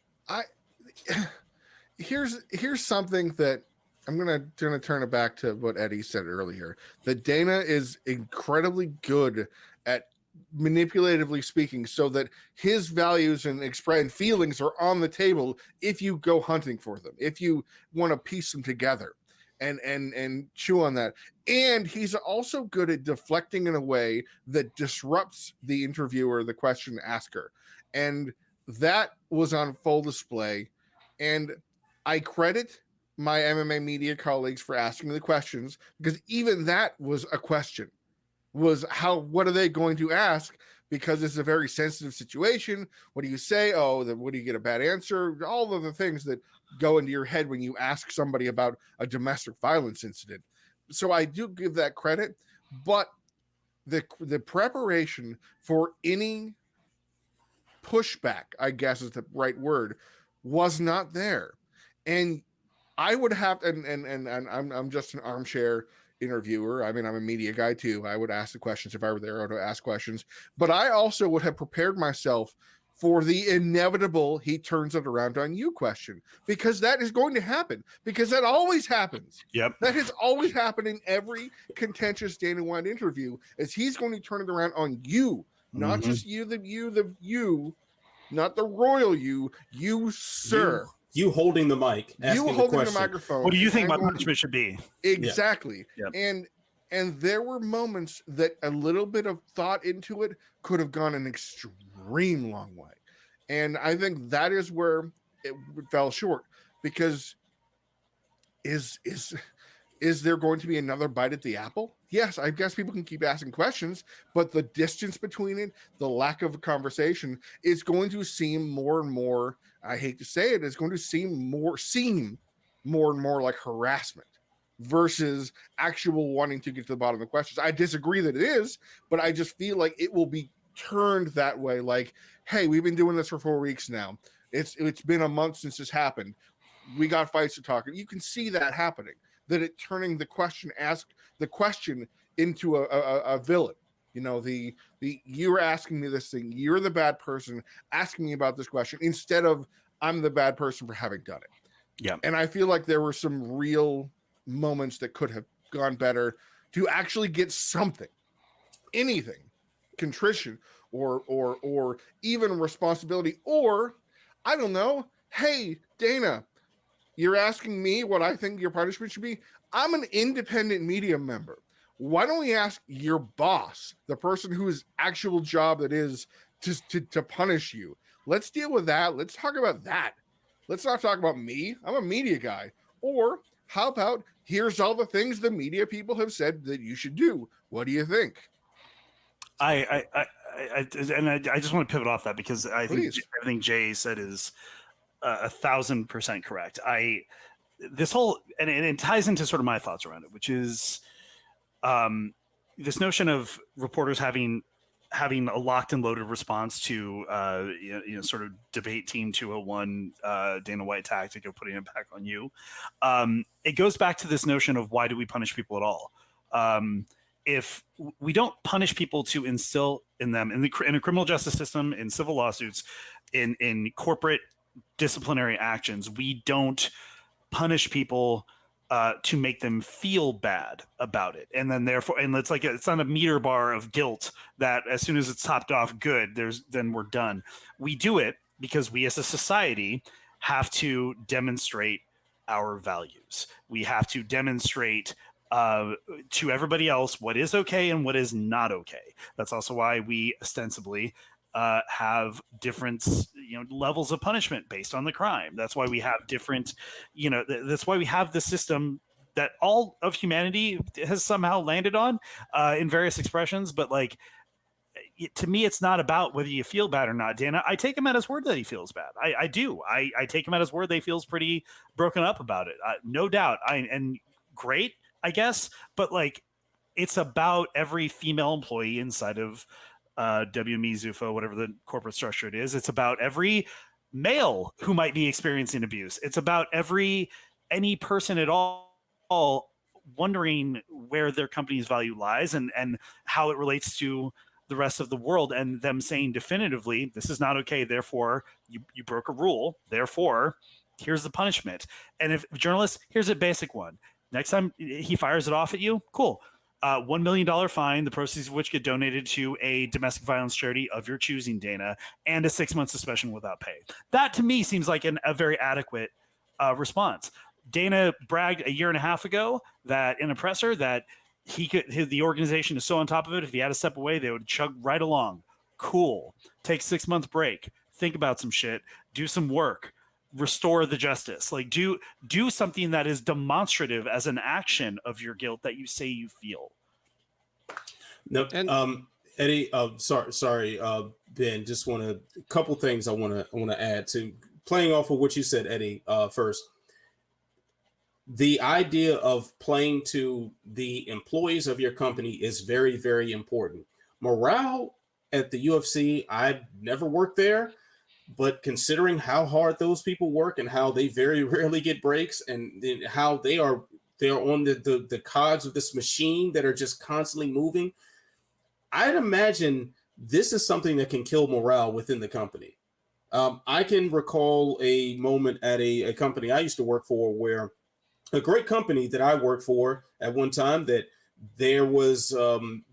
Here's something that I'm gonna turn it back to what Eddie said earlier. That Dana is incredibly good at manipulatively speaking, so that his values and feelings are on the table if you go hunting for them, if you want to piece them together and chew on that. And he's also good at deflecting in a way that disrupts the interviewer, the question asker. And that was on full display. And I credit my MMA media colleagues for asking the questions, because even that was a question. Was what are they going to ask? Because it's a very sensitive situation. What do you say? Oh, then what do you get a bad answer? All of the things that go into your head when you ask somebody about a domestic violence incident. So I do give that credit, but the preparation for any pushback, I guess is the right word, was not there. And I would have, and I'm just an armchair interviewer. I mean, I'm a media guy too. I would ask the questions if I were there to ask questions, but I also would have prepared myself for the inevitable "he turns it around on you" question, because that is going to happen, because that always happens. Yep. That has always happened in every contentious Dana White interview, is he's going to turn it around on you, not just you, not the royal you, sir. You holding the mic, you holding the microphone. What do you think my punishment should be? Exactly. Yeah. And there were moments that a little bit of thought into it could have gone an extreme long way. And I think that is where it fell short, because is there going to be another bite at the apple? Yes, I guess people can keep asking questions, but the distance between it, the lack of a conversation, is going to seem more and more, I hate to say it, it's going to seem more and more like harassment versus actual wanting to get to the bottom of the questions. I disagree that it is, but I just feel like it will be turned that way. Like, hey, we've been doing this for 4 weeks now. It's been a month since this happened. We got fights to talk. You can see that happening. That it turning the question into a villain. You know, the you're asking me this thing, you're the bad person asking me about this question, instead of I'm the bad person for having done it. Yeah. And I feel like there were some real moments that could have gone better to actually get something, anything, contrition or even responsibility, or I don't know. Hey, Dana, you're asking me what I think your punishment should be. I'm an independent media member. Why don't we ask your boss, the person whose actual job it is to punish you? Let's deal with that. Let's talk about that. Let's not talk about me. I'm a media guy. Or how about, here's all the things the media people have said that you should do. What do you think? I just want to pivot off that, because I think everything Jay said is 1,000% correct. This whole, and it ties into sort of my thoughts around it, which is this notion of reporters having a locked and loaded response to sort of debate team 201 Dana White tactic of putting it back on you. It goes back to this notion of, why do we punish people at all? If we don't punish people to instill in them in a criminal justice system, in civil lawsuits, in corporate disciplinary actions. We don't punish people to make them feel bad about it, and then therefore, and it's not a meter bar of guilt that as soon as it's topped off good, then we're done. We do it because we as a society have to demonstrate our values. We have to demonstrate to everybody else what is okay and what is not okay. That's also why we ostensibly have different levels of punishment based on the crime. That's why we have different, that's why we have the system that all of humanity has somehow landed on in various expressions. But to me, it's not about whether you feel bad or not, Dana. I take him at his word that he feels bad. I do. I take him at his word that he feels pretty broken up about it. No doubt. And great, I guess. But it's about every female employee inside of WME, Zuffa, whatever the corporate structure it is. It's about every male who might be experiencing abuse. It's about any person at all wondering where their company's value lies and how it relates to the rest of the world, and them saying definitively, this is not okay. Therefore, you broke a rule. Therefore, here's the punishment. And if journalists, here's a basic one. Next time he fires it off at you, cool. $1 million fine, the proceeds of which get donated to a domestic violence charity of your choosing, Dana, and a 6-month suspension without pay. That to me seems like a very adequate response. Dana bragged a year and a half ago that in a presser that the organization is so on top of it, if he had to step away, they would chug right along. Cool. Take 6-month break. Think about some shit. Do some work. Restore the justice. Do something that is demonstrative as an action of your guilt that you say you feel. No, Eddie. Sorry, Ben. Just a couple things I want to add to playing off of what you said, Eddie. First, the idea of playing to the employees of your company is very, very important. Morale at the UFC. I've never worked there. But considering how hard those people work and how they very rarely get breaks, and then how they are on the cogs of this machine that are just constantly moving, I'd imagine this is something that can kill morale within the company. I can recall a moment at a company I used to work for, where a great company that I worked for at one time, that there was some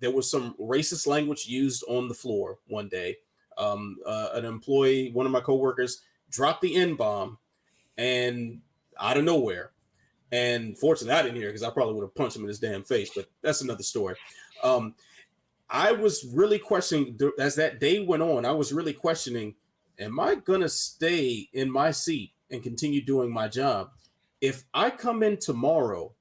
racist language used on the floor one day. An employee, one of my coworkers, dropped the N-bomb and out of nowhere. And fortunately, I didn't hear it because I probably would have punched him in his damn face, but that's another story. I was really questioning, as that day went on, I was really questioning, am I going to stay in my seat and continue doing my job? If I come in tomorrow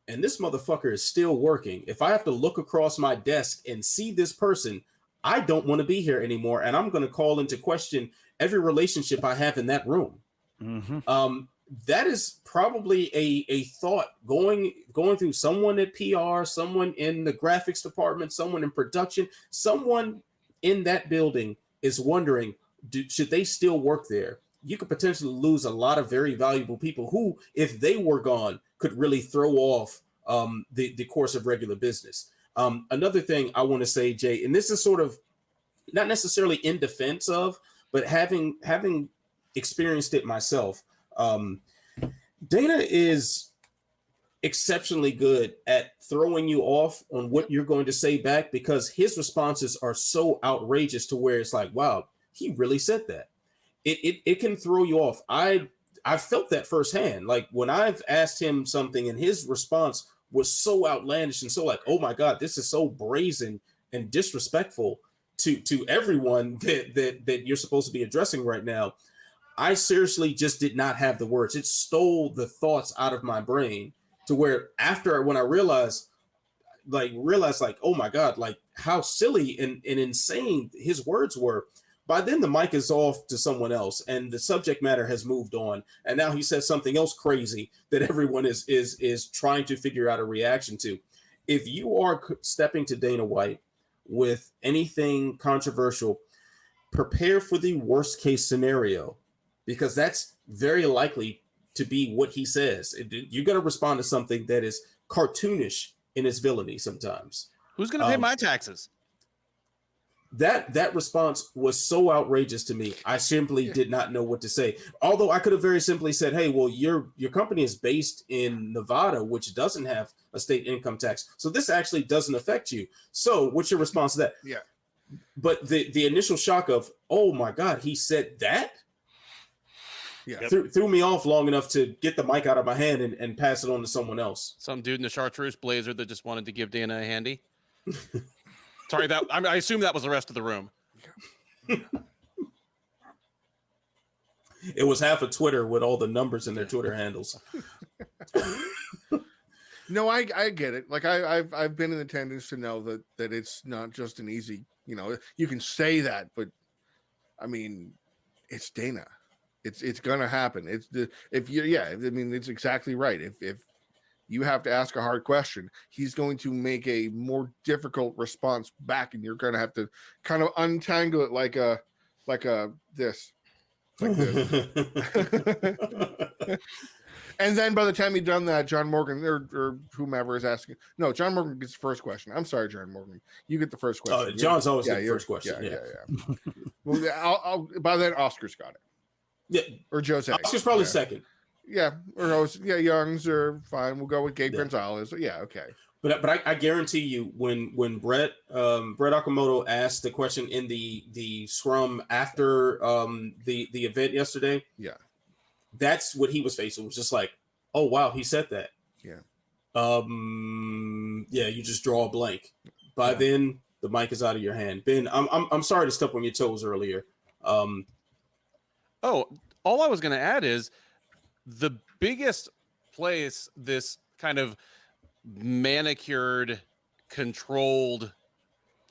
and this motherfucker is still working, if I have to look across my desk and see this person, I don't want to be here anymore, and I'm going to call into question every relationship I have in that room. Mm-hmm. That is probably a thought going through someone at PR, someone in the graphics department, someone in production, someone in that building is wondering, should they still work there? You could potentially lose a lot of very valuable people who, if they were gone, could really throw off the course of regular business. Another thing I want to say, Jay, and this is sort of not necessarily in defense of, but having experienced it myself, Dana is exceptionally good at throwing you off on what you're going to say back, because his responses are so outrageous to where it's like, wow, he really said that. It can throw you off. I felt that firsthand. Like when I've asked him something and his response was so outlandish and so like, oh my God, this is so brazen and disrespectful to everyone that you're supposed to be addressing right now. I seriously just did not have the words. It stole the thoughts out of my brain, to where when I realized like, oh my God, like how silly and insane his words were. By then the mic is off to someone else and the subject matter has moved on. And now he says something else crazy that everyone is trying to figure out a reaction to. If you are stepping to Dana White with anything controversial, prepare for the worst case scenario, because that's very likely to be what he says. You're going to respond to something that is cartoonish in its villainy sometimes. Who's going to pay my taxes? that response was so outrageous to me. I simply did not know what to say. Although I could have very simply said, "Hey, well, your company is based in Nevada, which doesn't have a state income tax, so this actually doesn't affect you. So, what's your response to that?" Yeah. But the initial shock of, "Oh my God, he said that," Yeah. threw me off long enough to get the mic out of my hand and pass it on to someone else. Some dude in a chartreuse blazer that just wanted to give Dana a handy. Sorry, I assume that was the rest of the room. It was half of Twitter with all the numbers in their Twitter handles. No, I get it. Like I've been in attendance to know that it's not just an easy, you can say that, but I mean, it's Dana. It's gonna happen. It's exactly right. If you have to ask a hard question, he's going to make a more difficult response back, and you're going to have to kind of untangle it like this. And then by the time you've done that, John Morgan or whomever is asking, no, John Morgan gets the first question. I'm sorry, John Morgan, you get the first question. John's always the first question. Yeah. Well, by then Oscar's got it. Yeah, or Jose. Oscar's probably second. Yeah, Youngs are fine. We'll go with Gabe Gonzalez. Yeah, okay. But I guarantee you, when Brett Okamoto asked the question in the scrum after the event yesterday, yeah, that's what he was facing. It was just like, oh wow, he said that. Yeah. You just draw a blank. By then, the mic is out of your hand. Ben, I'm sorry to step on your toes earlier. All I was going to add is the biggest place this kind of manicured, controlled,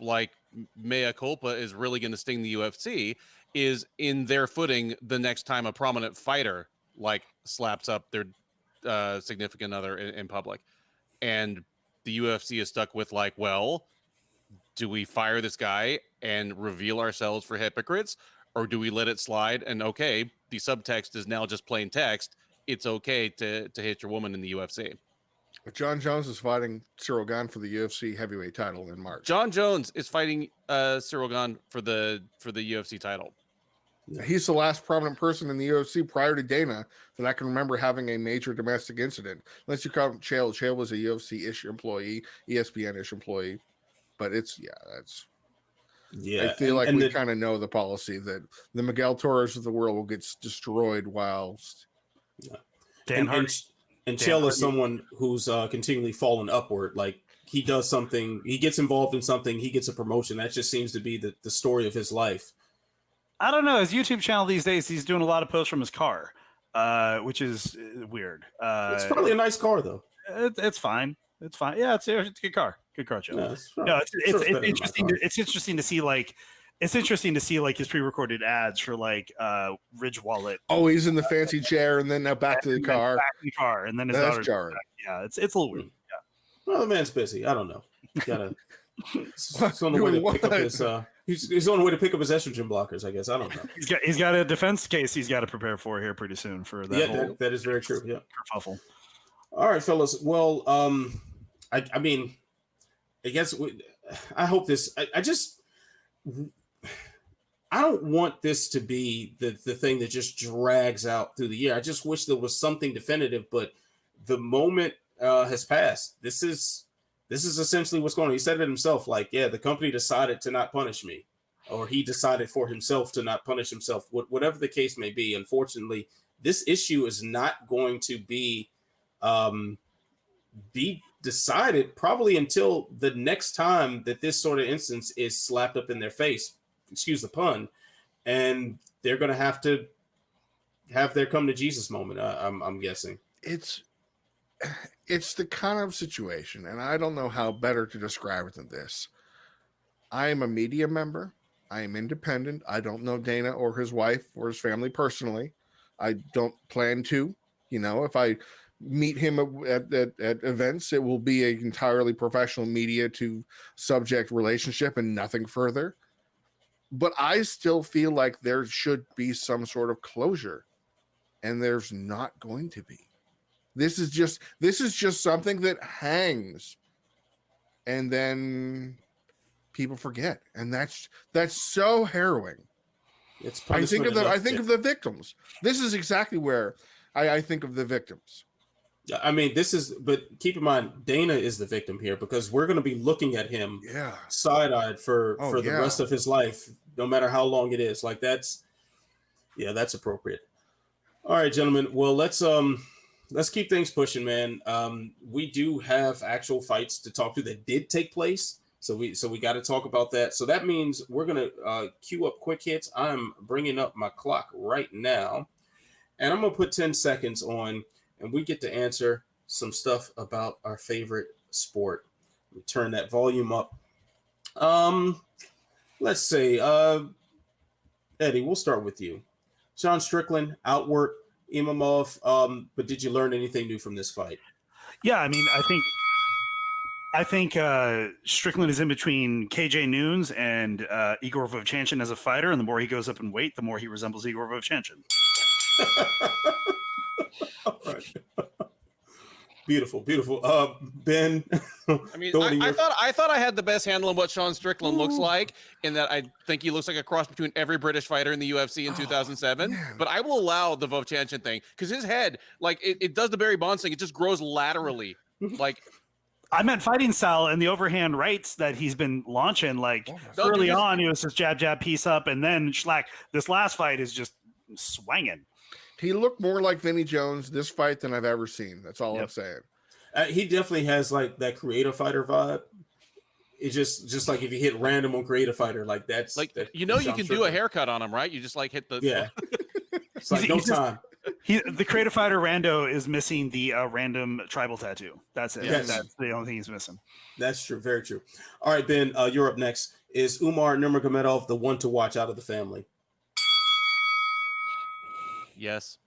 like mea culpa is really going to sting the UFC is in their footing the next time a prominent fighter like slaps up their significant other in public. And the UFC is stuck with like, well, do we fire this guy and reveal ourselves for hypocrites? Or do we let it slide? And okay, the subtext is now just plain text. It's okay to hit your woman in the UFC. Jon Jones is fighting Ciryl Gane for the UFC heavyweight title in March. Jon Jones is fighting Ciryl Gane for the UFC title. He's the last prominent person in the UFC prior to Dana that I can remember having a major domestic incident. Unless you count Chael. Chael was a UFC-ish employee, ESPN-ish employee. But I feel like we kind of know the policy that the Miguel Torres of the world will get destroyed whilst and Chael is someone who's continually fallen upward. Like he does something, he gets involved in something, he gets a promotion. That just seems to be the story of his life. I don't know. His YouTube channel these days, he's doing a lot of posts from his car, which is weird. It's probably a nice car though. It's fine. It's fine. Yeah, it's a good car. Good car, Joe. It's interesting. It's interesting to see like his pre-recorded ads for like Ridge Wallet. Oh, he's in the fancy chair, and then now back to the car. Back to the car, and then his daughter's back. Yeah, it's a little weird. Yeah. Well, the man's busy. I don't know. He's on the way to pick up his. He's on the way to pick up his estrogen blockers. I guess I don't know. He's got a defense case he's got to prepare for here pretty soon for that. Yeah, that is very true. Yeah. Kerfuffle. All right, fellas. Well, I mean, I guess I hope this. I don't want this to be the thing that just drags out through the year. I just wish there was something definitive, but the moment has passed. This is essentially what's going on. He said it himself, like, yeah, the company decided to not punish me, or he decided for himself to not punish himself. Whatever the case may be, unfortunately, this issue is not going to be decided probably until the next time that this sort of instance is slapped up in their face. Excuse the pun, and they're going to have their come to Jesus moment. I'm guessing it's the kind of situation, and I don't know how better to describe it than this. I am a media member. I am independent. I don't know Dana or his wife or his family personally. I don't plan to. If I meet him at events, it will be an entirely professional media to subject relationship and nothing further. But I still feel like there should be some sort of closure, and there's not going to be. This is just something that hangs, and then people forget, and that's so harrowing. It's I think of punishment the victims. This is exactly where I think of the victims. I mean, but keep in mind, Dana is the victim here because we're going to be looking at him side-eyed for the rest of his life, no matter how long it is. Like that's appropriate. All right, gentlemen. Well, let's keep things pushing, man. We do have actual fights to talk to that did take place. So we got to talk about that. So that means we're going to queue up quick hits. I'm bringing up my clock right now, and I'm going to put 10 seconds on, and we get to answer some stuff about our favorite sport. Let me turn that volume up. Let's say, Eddie, we'll start with you. Sean Strickland, outwork Imamov, but did you learn anything new from this fight? Yeah, I mean, I think Strickland is in between KJ Nunes and Igor Vovchanchin as a fighter, and the more he goes up in weight, the more he resembles Igor Vovchanchin. All right. Beautiful. Ben. I mean, I thought I had the best handle on what Sean Strickland looks like, in that I think he looks like a cross between every British fighter in the UFC in 2007. But I will allow the Vovchanchin thing because his head, like it does the Barry Bonds thing, it just grows laterally. Like I meant fighting style and the overhand rights that he's been launching. Like early on, he was just jab, piece up, and then Schlack. This last fight is just swinging. He looked more like Vinny Jones this fight than I've ever seen. That's all I'm saying. He definitely has like that creative fighter vibe. It's just like if you hit random on creative fighter, like that's like you can do a haircut on him, right? You just like hit the It's like no time. The creative fighter Rando is missing the random tribal tattoo. That's it. Yes. That's the only thing he's missing. That's true. Very true. All right, Ben, you're up next. Is Umar Nurmagomedov the one to watch out of the family? Yes.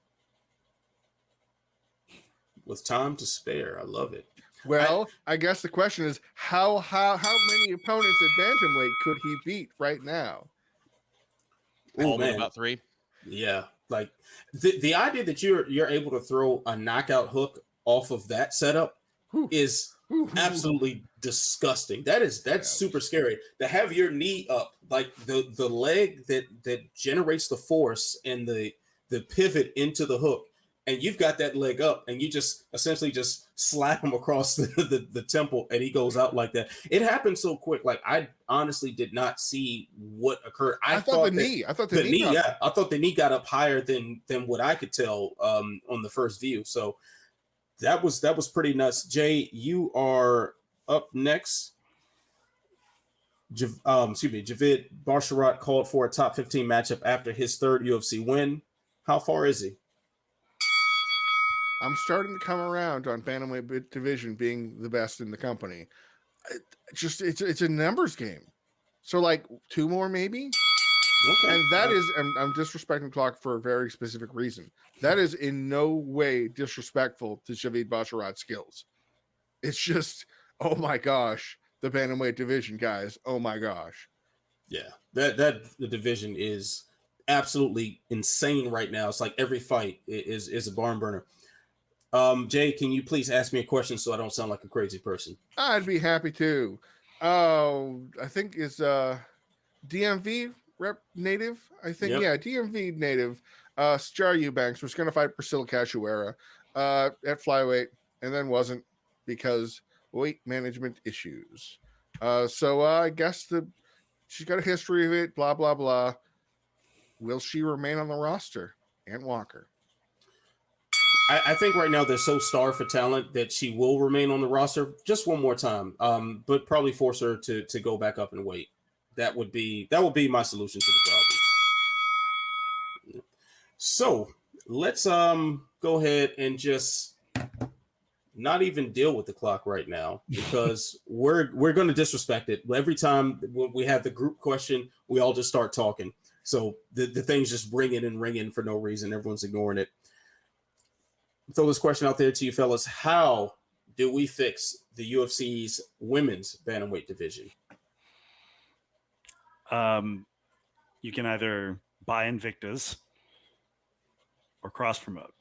With time to spare. I love it. Well, I guess the question is how many opponents at bantamweight could he beat right now? Oh man, about 3. Yeah, like the idea that you're able to throw a knockout hook off of that setup is absolutely disgusting. That's super scary. To have your knee up, like the leg that generates the force and the pivot into the hook, and you've got that leg up, and you just essentially just slap him across the temple, and he goes out like that. It happened so quick. Like I honestly did not see what occurred. I thought the knee got up higher than what I could tell on the first view. So that was pretty nuts. Jay, you are up next. Javid Basharat called for a top 15 matchup after his third UFC win. How far is he? I'm starting to come around on bantamweight division being the best in the company. It's a numbers game. So like 2 more maybe. Okay. And that is I'm disrespecting the clock for a very specific reason. That is in no way disrespectful to Javid Basharat's skills. It's just, oh my gosh, the bantamweight division, guys. Oh my gosh. Yeah, that the division is absolutely insane right now. It's like every fight is a barn burner. Jay, can you please ask me a question so I don't sound like a crazy person? I'd be happy to. Oh, I think it's DMV rep native. I think DMV native. Sijara Eubanks was going to fight Priscilla Cachoeira at flyweight, and then wasn't because weight management issues. So I guess she's got a history of it. Blah blah blah. Will she remain on the roster? Ant Walker. I think right now they're so starved for talent that she will remain on the roster just one more time, but probably force her to go back up and weight. That would be my solution to the problem. So let's go ahead and just not even deal with the clock right now because we're going to disrespect it. Every time we have the group question, we all just start talking. So the thing's just ringing for no reason. Everyone's ignoring it. Throw this question out there to you fellas. How do we fix the UFC's women's bantamweight division? You can either buy Invictus or cross promote.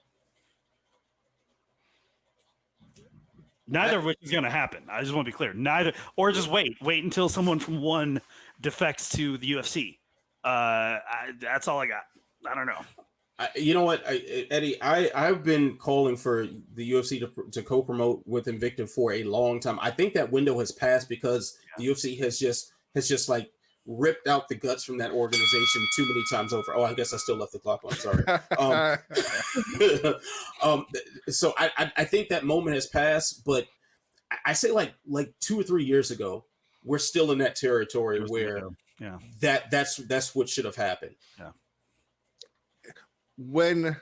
Neither of which is going to happen. I just want to be clear. Neither, or just wait until someone from one defects to the UFC. That's all I got. I don't know. You know what, Eddie? I've been calling for the UFC to co-promote with Invicta for a long time. I think that window has passed because the UFC has just like ripped out the guts from that organization too many times over. Oh, I guess I still left the clock on. Sorry. So I think that moment has passed, but I say like 2 or 3 years ago, we're still in that territory where that's what should have happened. Yeah. When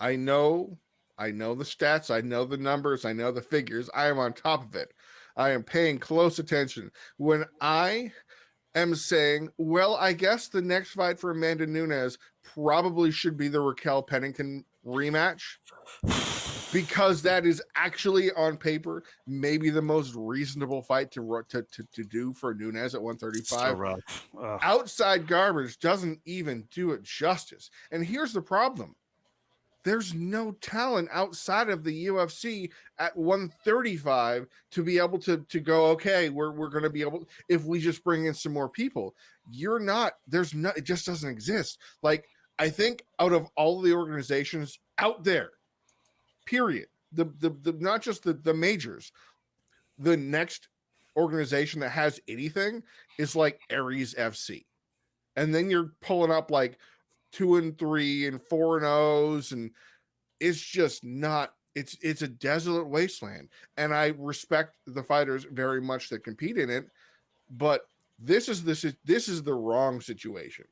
I know the stats, I know the numbers, I know the figures, I am on top of it. I am paying close attention. When I am saying, well, I guess the next fight for Amanda Nunes probably should be the Raquel Pennington rematch, because that is actually on paper maybe the most reasonable fight to do for Nunes at 135. So Outside garbage doesn't even do it justice. And here's the problem. There's no talent outside of the UFC at 135 to be able to go, okay, we're going to be able, if we just bring in some more people. It just doesn't exist. Like, I think out of all the organizations out there, period, the not just the majors, the next organization that has anything is like Aries FC. And then you're pulling up like 2-3 and 4-0s, and it's just not, it's a desolate wasteland. And I respect the fighters very much that compete in it, but this is the wrong situation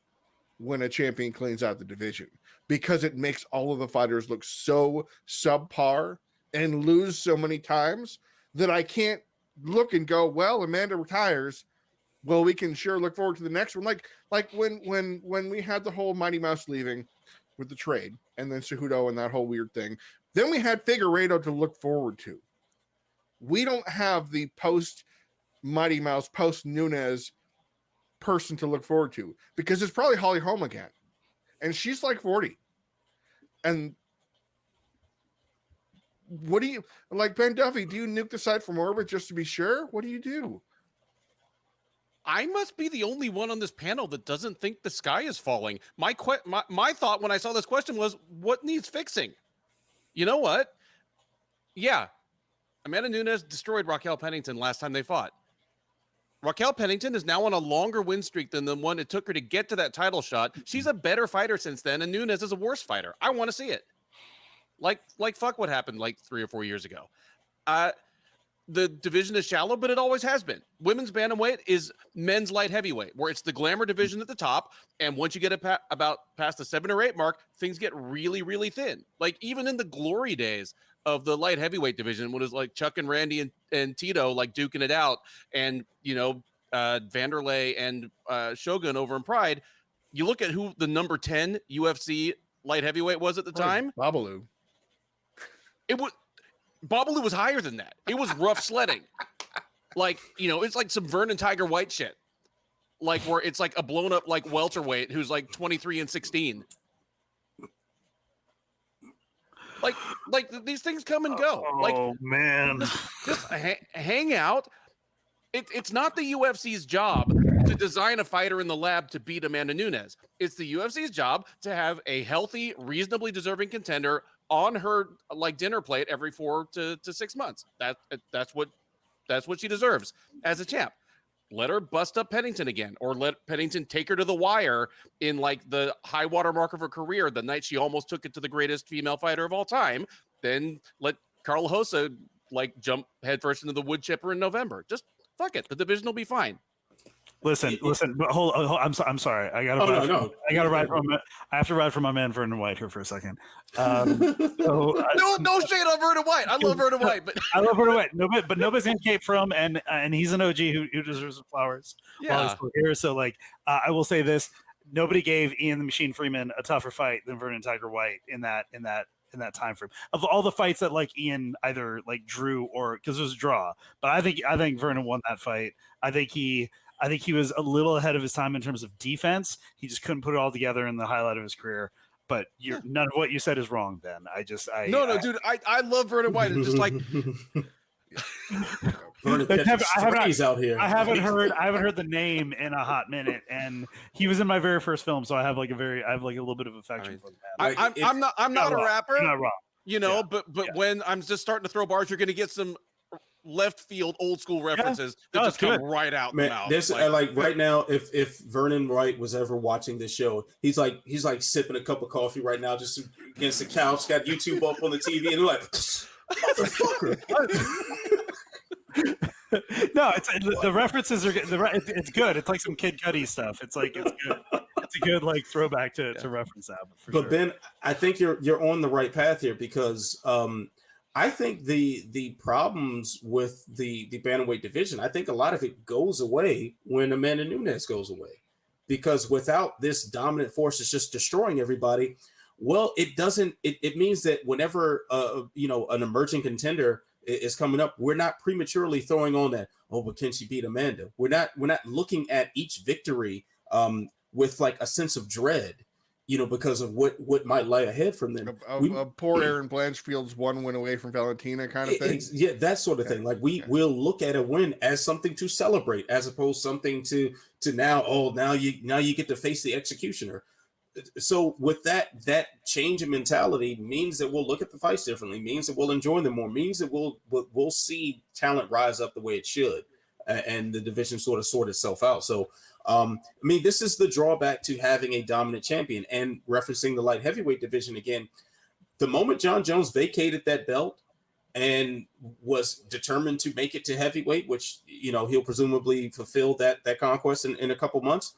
when a champion cleans out the division, because it makes all of the fighters look so subpar and lose so many times that I can't look and go, well, Amanda retires, well, we can sure look forward to the next one. Like when we had the whole Mighty Mouse leaving with the trade, and then Cejudo and that whole weird thing, then we had Figueiredo to look forward to. We don't have the post Mighty Mouse, post Nunes person to look forward to, because it's probably Holly Holm again, and she's like 40. And what do you like, Ben Duffy? Do you nuke the site from orbit just to be sure? What do you do? I must be the only one on this panel that doesn't think the sky is falling. My thought when I saw this question was, what needs fixing? You know what? Yeah, Amanda Nunes destroyed Raquel Pennington last time they fought. Raquel Pennington is now on a longer win streak than the one it took her to get to that title shot. She's a better fighter since then, and Nunes is a worse fighter. I want to see it. Like fuck what happened like 3 or 4 years ago. The division is shallow, but it always has been. Women's bantamweight is men's light heavyweight, where it's the glamour division at the top, and once you get about past the 7 or 8 mark, things get really, really thin. Like even in the glory days of the light heavyweight division, when it was like Chuck and Randy and Tito like duking it out, and Vanderlei and Shogun over in Pride, you look at who the number 10 UFC light heavyweight was at the time. Babalu. Babalu was higher than that. It was rough sledding. Like, it's like some Vernon Tiger White shit. Like where it's like a blown up like welterweight who's like 23-16. Like these things come and go. Oh man. Just hang out. It's not the UFC's job to design a fighter in the lab to beat Amanda Nunes. It's the UFC's job to have a healthy, reasonably deserving contender on her like dinner plate every 4 to 6 months. That's what she deserves as a champ. Let her bust up Pennington again, or let Pennington take her to the wire in like the high water mark of her career, the night she almost took it to the greatest female fighter of all time. Then let Carla Hossa like jump headfirst into the wood chipper in November. Just fuck it. The division will be fine. Listen. But hold. I'm sorry. I got to ride from. I have to ride from my man Vernon White here for a second. No shade on Vernon White. I love Vernon White, but I love Vernon White. But nobody's in Cape from, and he's an OG who deserves the flowers. Yeah. While he's still here. So like, I will say this: nobody gave Ian the Machine Freeman a tougher fight than Vernon Tiger White in that time frame. Of all the fights that like Ian either like drew or because it was a draw, but I think Vernon won that fight. I think he was a little ahead of his time in terms of defense. He just couldn't put it all together in the highlight of his career. but none of what you said is wrong, Ben. No, dude, I love Vernon White. It's just like Vernon out here. I haven't heard the name in a hot minute, and he was in my very first film, so I have like a little bit of affection for him. I'm not a rapper. You're not wrong. You know, but when I'm just starting to throw bars, you're going to get some left field old school references that just come right out the mouth. This right now, if Vernon White was ever watching this show, he's like sipping a cup of coffee right now, just against the couch, got YouTube up on the TV, and he's like, motherfucker. No, the references are it's good. It's like some Kid Cudi stuff. It's like it's good. It's a good like throwback to reference that. But sure. Ben, I think you're on the right path here because I think the problems with the bantamweight division, I think a lot of it goes away when Amanda Nunes goes away, because without this dominant force that's just destroying everybody, well, it means that whenever an emerging contender is coming up, we're not prematurely throwing on that, oh, but can she beat Amanda? We're not looking at each victory with like a sense of dread, because of what might lie ahead from them. Poor Aaron Blanchfield's one win away from Valentina kind of thing. Yeah, that sort of thing. Like we'll look at a win as something to celebrate, as opposed to something to now you get to face the executioner. So with that change in mentality means that we'll look at the fights differently, means that we'll enjoy them more, means that we'll see talent rise up the way it should, and the division sort of sort itself out. So this is the drawback to having a dominant champion. And referencing the light heavyweight division again, the moment Jon Jones vacated that belt and was determined to make it to heavyweight, which he'll presumably fulfill that conquest in a couple months,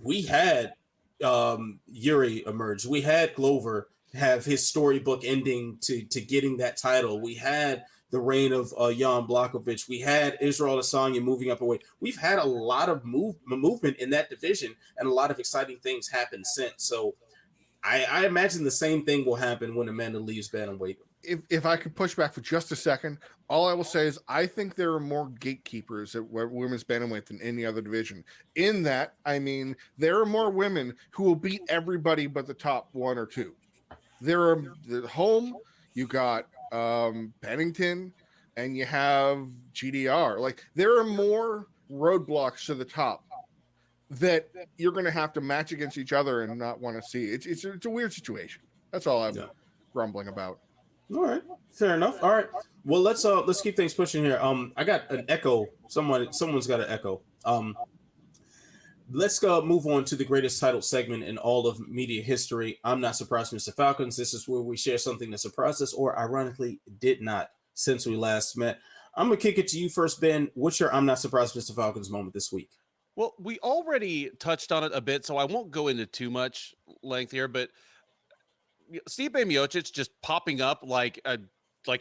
we had Yuri emerge. We had Glover have his storybook ending to getting that title. We had the reign of Jan Blachowicz. We had Israel Adesanya moving up away. We've had a lot of movement in that division, and a lot of exciting things happen since. So I imagine the same thing will happen when Amanda leaves bantamweight. If I could push back for just a second, all I will say is I think there are more gatekeepers at women's bantamweight than any other division. In that, there are more women who will beat everybody but the top one or two. There are Holm, you got Pennington, and you have GDR. Like, there are more roadblocks to the top that you're going to have to match against each other and not want to see. It's a weird situation. That's all I'm grumbling about. All right, fair enough. All right, well let's keep things pushing here. I got an echo. Someone's got an echo. Let's go move on to the greatest title segment in all of media history. I'm not surprised, Mr. Falcons. This is where we share something that surprised us, or ironically did not, since we last met. I'm gonna kick it to you first, Ben. What's your I'm not surprised, Mr. Falcons moment this week? Well, we already touched on it a bit, so I won't go into too much length here, but Stipe Miocic just popping up like a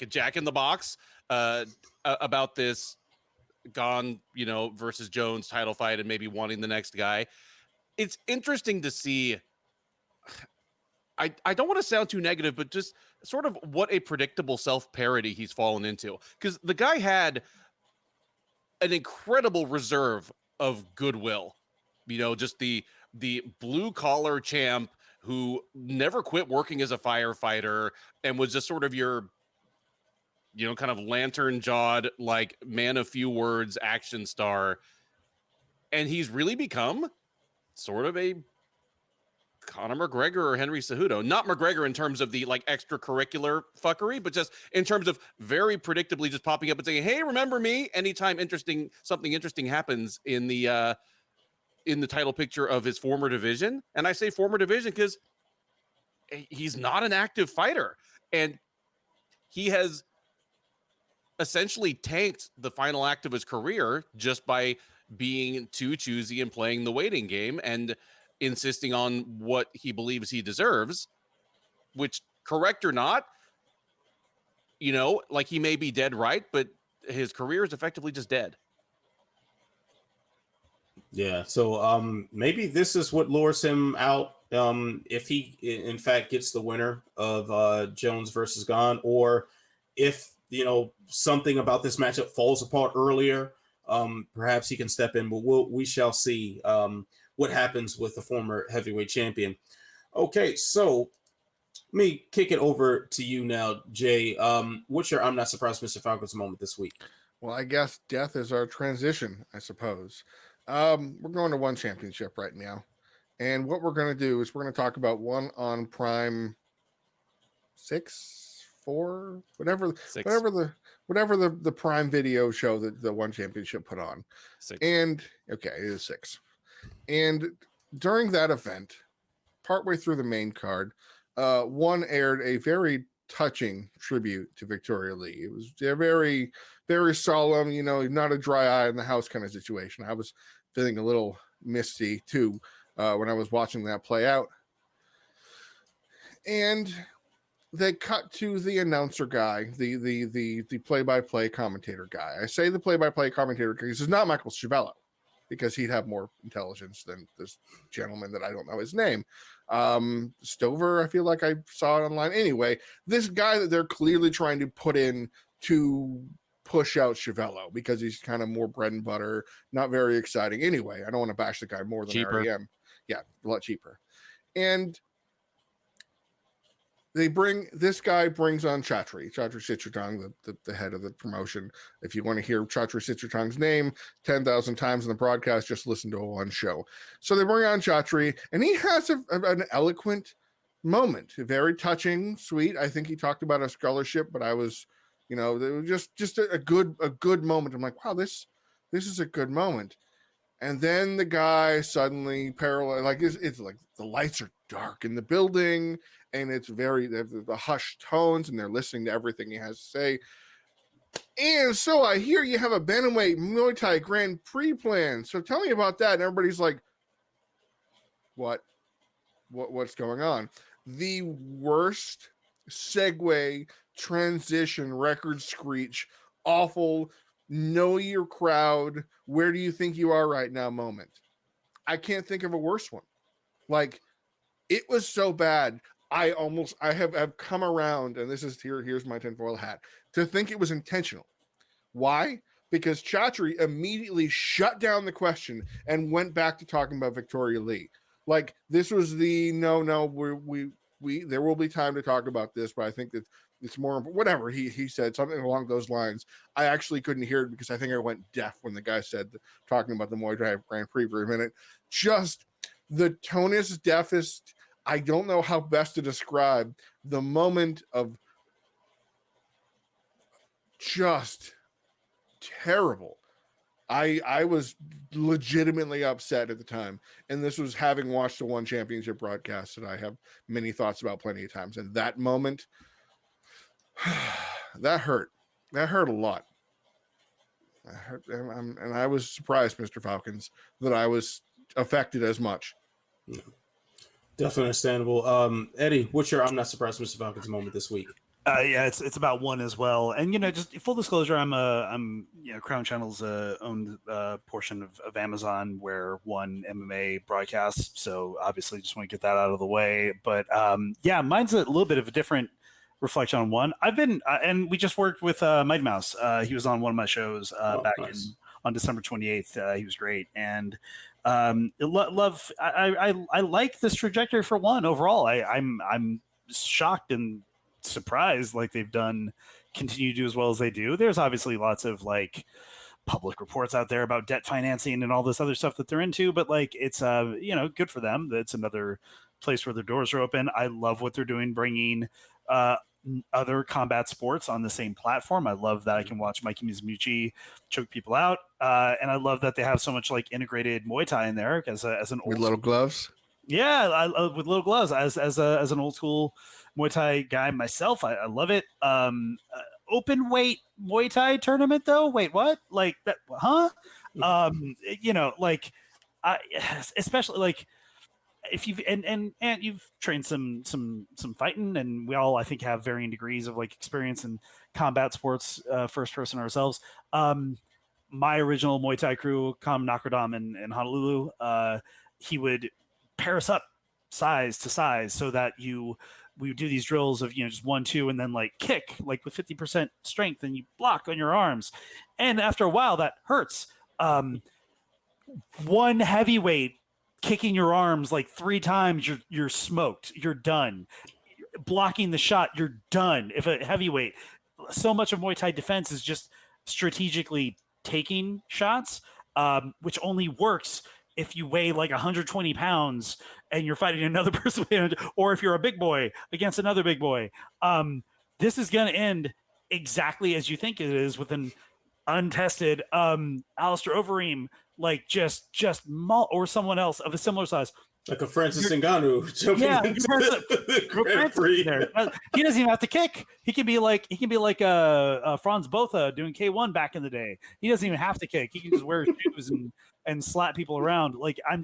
jack in the box about this Gane, versus Jones title fight and maybe wanting the next guy. It's interesting to see. I don't want to sound too negative, but just sort of what a predictable self-parody he's fallen into, because the guy had an incredible reserve of goodwill, just the blue collar champ who never quit working as a firefighter and was just sort of your, kind of lantern-jawed, like man of few words action star. And he's really become sort of a Conor McGregor or Henry Cejudo. Not McGregor in terms of the like extracurricular fuckery, but just in terms of very predictably just popping up and saying, hey, remember me? Anytime something interesting happens in the title picture of his former division. And I say former division because he's not an active fighter. And he has essentially tanked the final act of his career just by being too choosy and playing the waiting game and insisting on what he believes he deserves, which, correct or not, like he may be dead right, but his career is effectively just dead. Yeah. So maybe this is what lures him out. If he in fact gets the winner of Jones versus Gane, or if something about this matchup falls apart earlier, perhaps he can step in, but we shall see what happens with the former heavyweight champion. Okay, so let me kick it over to you now, Jay. What's your I'm not surprised Mr. Falcons moment this week? Well, I guess death is our transition, I suppose. We're going to one championship right now. And what we're going to do is we're going to talk about one on Prime 6, 4, whatever the Prime Video show that the one championship put on. 6. And okay, it is 6. And during that event, partway through the main card, one aired a very touching tribute to Victoria Lee. It was a very, very solemn, not a dry eye in the house kind of situation. I was feeling a little misty too when I was watching that play out. And they cut to the announcer guy, the play-by-play commentator guy. I say the play-by-play commentator because it's not Michael Schiavello, because he'd have more intelligence than this gentleman that I don't know his name. Stover, I feel like I saw it online. Anyway, this guy that they're clearly trying to put in to push out Schiavello because he's kind of more bread and butter, not very exciting. Anyway, I don't want to bash the guy more than I already am. Yeah, a lot cheaper. And this guy brings on Chatri Sityodtong, the head of the promotion. If you want to hear Chatri Sityodtong's name 10,000 times in the broadcast, just listen to one show. So they bring on Chatri, and he has an eloquent moment, very touching, sweet. I think he talked about a scholarship, but I was, it was just a good moment. I'm like, wow, this is a good moment. And then the guy suddenly it's like the lights are dark in the building, and it's the hushed tones, and they're listening to everything he has to say. And so I hear you have a bantamweight Muay Thai Grand Prix plan. So tell me about that. And everybody's like, what's going on? The worst segue, transition, record screech, awful, know your crowd, where do you think you are right now moment. I can't think of a worse one. Like, it was so bad. I have come around, and here's my tinfoil hat, to think it was intentional. Why? Because Chatri immediately shut down the question and went back to talking about Victoria Lee. Like, this was there will be time to talk about this, but I think that it's more whatever he said, something along those lines. I actually couldn't hear it because I think I went deaf when the guy said talking about the Muay Thai Grand Prix for a minute. Just the tonus deafest. I don't know how best to describe the moment of just terrible. I was legitimately upset at the time, and this was having watched the one championship broadcast that I have many thoughts about plenty of times. And that moment, that hurt a lot. And I was surprised, Mr. Falcons, that I was affected as much. Yeah. Definitely understandable. Eddie, what's your I'm not surprised Mr. Falcons moment this week? Yeah, it's about one as well. And just full disclosure, I'm Crown Channel's owned portion of Amazon where one MMA broadcasts. So obviously just want to get that out of the way. But yeah, mine's a little bit of a different reflection on one. I've been and we just worked with Mighty Mouse. He was on one of my shows on December 28th. He was great. And I like this trajectory for one overall. I'm shocked and surprised like they've continue to do as well as they do. There's obviously lots of like public reports out there about debt financing and all this other stuff that they're into, but like it's good for them. That's another place where their doors are open. I love what they're doing, bringing other combat sports on the same platform. I love that I can watch Mikey Miocic choke people out, and I love that they have so much like integrated Muay Thai in there as an old with little gloves. Yeah, with little gloves. As an old school Muay Thai guy myself, I love it. Open weight Muay Thai tournament though. Wait, what? Like that? Huh? Especially like if you've and you've trained some fighting, and we all I think have varying degrees of like experience in combat sports, first person ourselves. My original Muay Thai crew, Kam Nakradam in Honolulu, he would pair us up size to size so that you we would do these drills of, just 1, 2, and then like kick like with 50% strength, and you block on your arms. And after a while that hurts. One heavyweight kicking your arms like 3 times, you're smoked. You're done. Blocking the shot, you're done. If a heavyweight, so much of Muay Thai defense is just strategically taking shots, which only works if you weigh like 120 pounds and you're fighting another person, or if you're a big boy against another big boy. This is going to end exactly as you think it is, with an untested Alistair Overeem, like just or someone else of a similar size. Like a Francis Ngannou jumping into the Grand Prix. He doesn't even have to kick. He can be like Franz Botha doing K1 back in the day. He doesn't even have to kick. He can just wear shoes and slap people around. Like I'm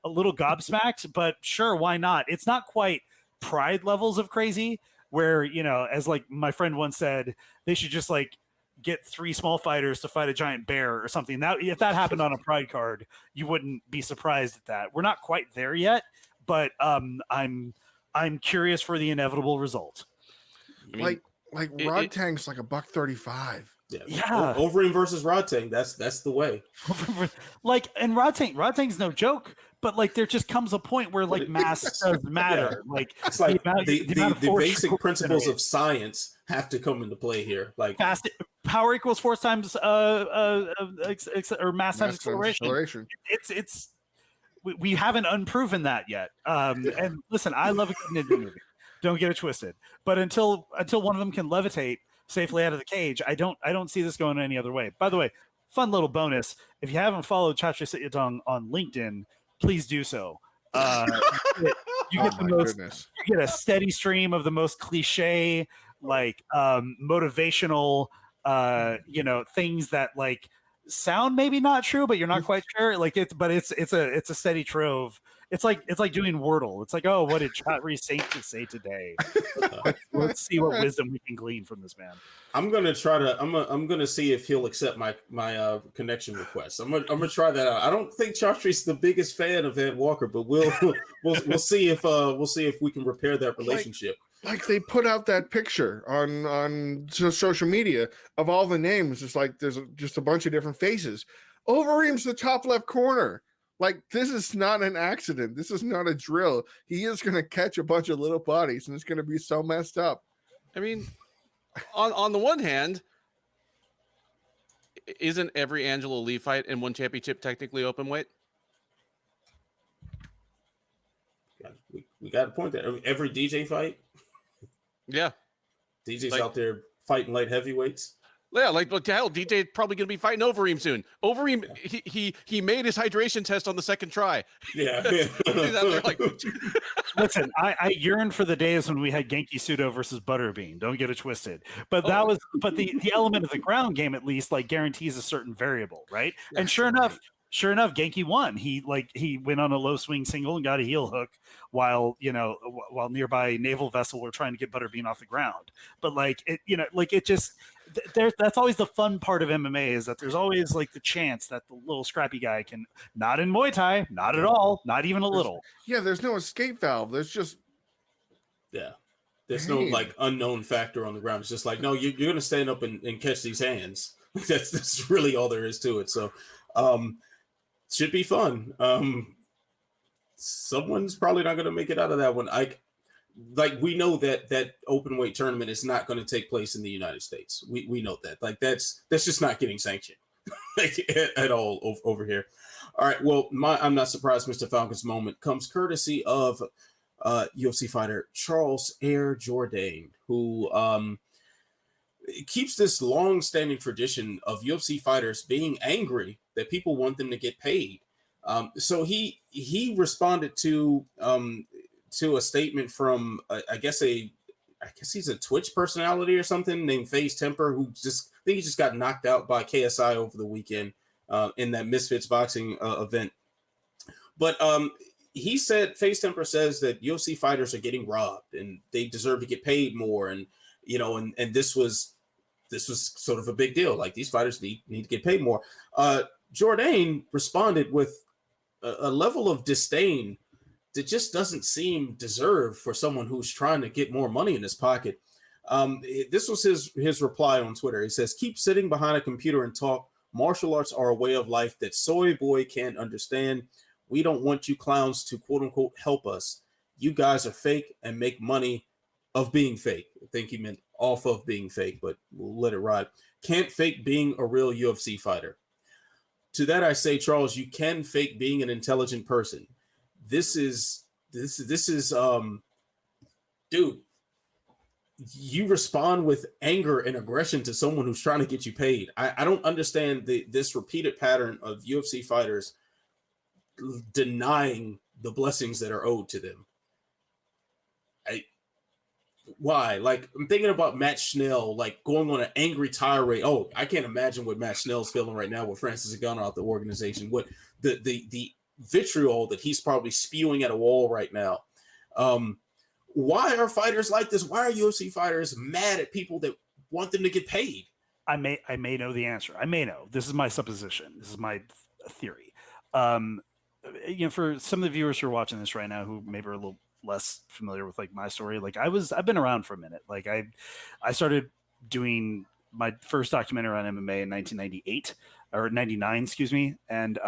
a little gobsmacked, but sure, why not? It's not quite Pride levels of crazy where, as like my friend once said, they should just like get 3 small fighters to fight a giant bear or something. Now, if that happened on a Pride card, you wouldn't be surprised at that. We're not quite there yet, but I'm curious for the inevitable result. I mean, like Rodtang's like $135. Yeah. Overeem versus Rodtang. That's the way. Like, and Rodtang's no joke, but like there just comes a point where like mass does matter. Yeah. Like it's like the basic principles of science have to come into play here. Like power equals force times or mass times acceleration. It's we haven't unproven that yet. And listen, I love a good ninja movie. Don't get it twisted. But until one of them can levitate safely out of the cage, I don't see this going any other way. By the way, fun little bonus: if you haven't followed Chatri Sityodtong on LinkedIn, please do so. You get a steady stream of the most cliche, like motivational, things that like sound maybe not true, but you're not quite sure. Like it's a steady trove. It's like doing Wordle. It's like, oh, what did Chatri Saint say today? Let's see what wisdom we can glean from this man. I'm gonna see if he'll accept my connection request. I'm gonna try that out. I don't think Chatri's the biggest fan of Ed Walker, but we'll see if we can repair that relationship. Like they put out that picture on social media of all the names. It's like there's just a bunch of different faces. Overeem's the top left corner. Like, this is not an accident. This is not a drill. He is going to catch a bunch of little bodies, and it's going to be so messed up. I mean, on the one hand, isn't every Angelo Lee fight in one championship technically open weight? We got a point there. Every DJ fight? Yeah. DJ's out there fighting light heavyweights. Yeah, like hell, DJ probably going to be fighting Overeem soon. Overeem, he made his hydration test on the second try. Yeah. Listen, I yearn for the days when we had Genki Sudo versus Butterbean. Don't get it twisted. But the element of the ground game at least like guarantees a certain variable, right? Yeah, and sure enough, Genki won. He went on a low swing single and got a heel hook while nearby naval vessel were trying to get Butterbean off the ground. But that's always the fun part of MMA is that there's always like the chance that the little scrappy guy can, not in Muay Thai, not at all, not even a little. Yeah, there's no escape valve. There's just there's no like unknown factor on the ground. It's just like, no, you're gonna stand up and catch these hands. That's really all there is to it. So should be fun. Someone's probably not gonna make it out of that one. We know that open weight tournament is not going to take place in the United States. We know that. Like that's just not getting sanctioned at all over here. All right. Well, I'm not surprised. Mr. Falcon's moment comes courtesy of UFC fighter Charles Air Jourdain, who keeps this long-standing tradition of UFC fighters being angry that people want them to get paid. So he responded to a statement from I guess he's a Twitch personality or something named FaZe Temper, who I think he just got knocked out by KSI over the weekend in that Misfits boxing event. But he said, FaZe Temper says that UFC fighters are getting robbed and they deserve to get paid more, and and this was sort of a big deal. Like, these fighters need to get paid more. Jourdain responded with a level of disdain that just doesn't seem deserved for someone who's trying to get more money in his pocket. This was his reply on Twitter. He says, "Keep sitting behind a computer and talk. Martial arts are a way of life that Soy Boy can't understand. We don't want you clowns to quote unquote help us. You guys are fake and make money of being fake." I think he meant off of being fake, but we'll let it ride. "Can't fake being a real UFC fighter." To that I say, Charles, you can fake being an intelligent person. This is dude, you respond with anger and aggression to someone who's trying to get you paid. I don't understand this repeated pattern of UFC fighters denying the blessings that are owed to them. Why? Like, I'm thinking about Matt Schnell, like going on an angry tirade. Oh, I can't imagine what Matt Schnell's feeling right now with Francis Ngannou out the organization. What the vitriol that he's probably spewing at a wall right now. Why are fighters like this? Why are UFC fighters mad at people that want them to get paid? I may know the answer. I may know. This is my supposition. This is my theory. For some of the viewers who are watching this right now who maybe are a little less familiar with like my story, like I've been around for a minute. Like I started doing my first documentary on MMA in 1998 or 99, excuse me. And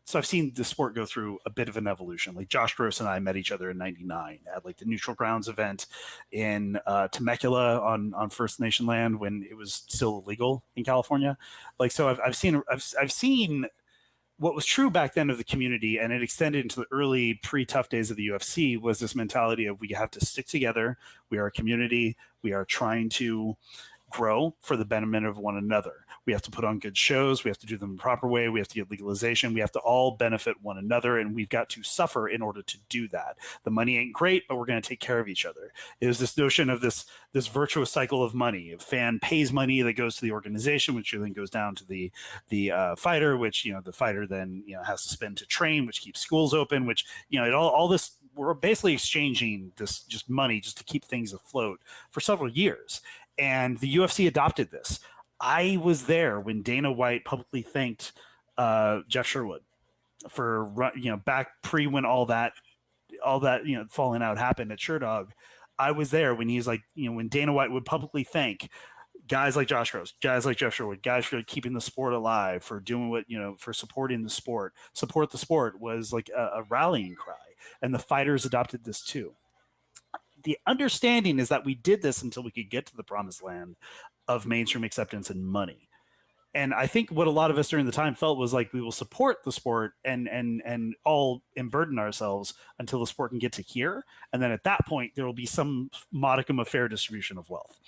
so I've seen the sport go through a bit of an evolution. Like Josh Gross and I met each other in 99 at like the Neutral Grounds event in Temecula on First Nation land when it was still illegal in California. Like, so I've seen what was true back then of the community, and it extended into the early pre-tough days of the UFC, was this mentality of we have to stick together. We are a community. We are trying to grow for the betterment of one another. We have to put on good shows. We have to do them the proper way. We have to get legalization. We have to all benefit one another, and we've got to suffer in order to do that. The money ain't great, but we're going to take care of each other. It was this notion of this virtuous cycle of money. A fan pays money that goes to the organization, which then goes down to the fighter, which the fighter then has to spend to train, which keeps schools open, which all this. We're basically exchanging this just money just to keep things afloat for several years. And the UFC adopted this. I was there when Dana White publicly thanked Jeff Sherwood for back pre when all that falling out happened at Sherdog. I was there when he's like, when Dana White would publicly thank guys like Josh Gross, guys like Jeff Sherwood, guys for keeping the sport alive, for doing what, for supporting the sport. Support the sport was like a rallying cry. And the fighters adopted this too. The understanding is that we did this until we could get to the promised land of mainstream acceptance and money. And I think what a lot of us during the time felt was like, we will support the sport and all unburden ourselves until the sport can get to here. And then at that point, there will be some modicum of fair distribution of wealth.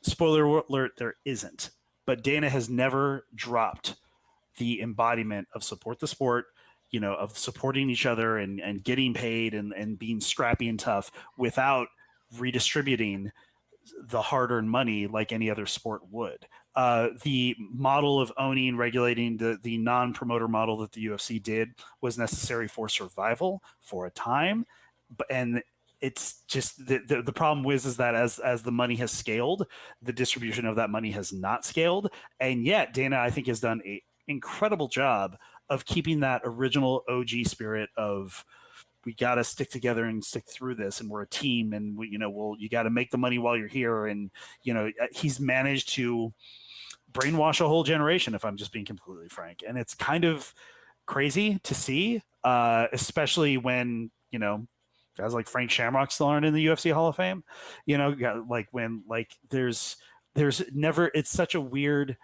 Spoiler alert, there isn't. But Dana has never dropped the embodiment of support the sport, of supporting each other and getting paid and being scrappy and tough without redistributing the hard-earned money like any other sport would. The model of owning, regulating the non-promoter model that the UFC did was necessary for survival for a time. And it's just the problem is that as the money has scaled, the distribution of that money has not scaled. And yet Dana, I think, has done an incredible job of keeping that original OG spirit of, we got to stick together and stick through this, and we're a team, and you got to make the money while you're here. And he's managed to brainwash a whole generation, if I'm just being completely frank. And it's kind of crazy to see, especially when guys like Frank Shamrock still aren't in the UFC Hall of Fame. There's never, it's such a weird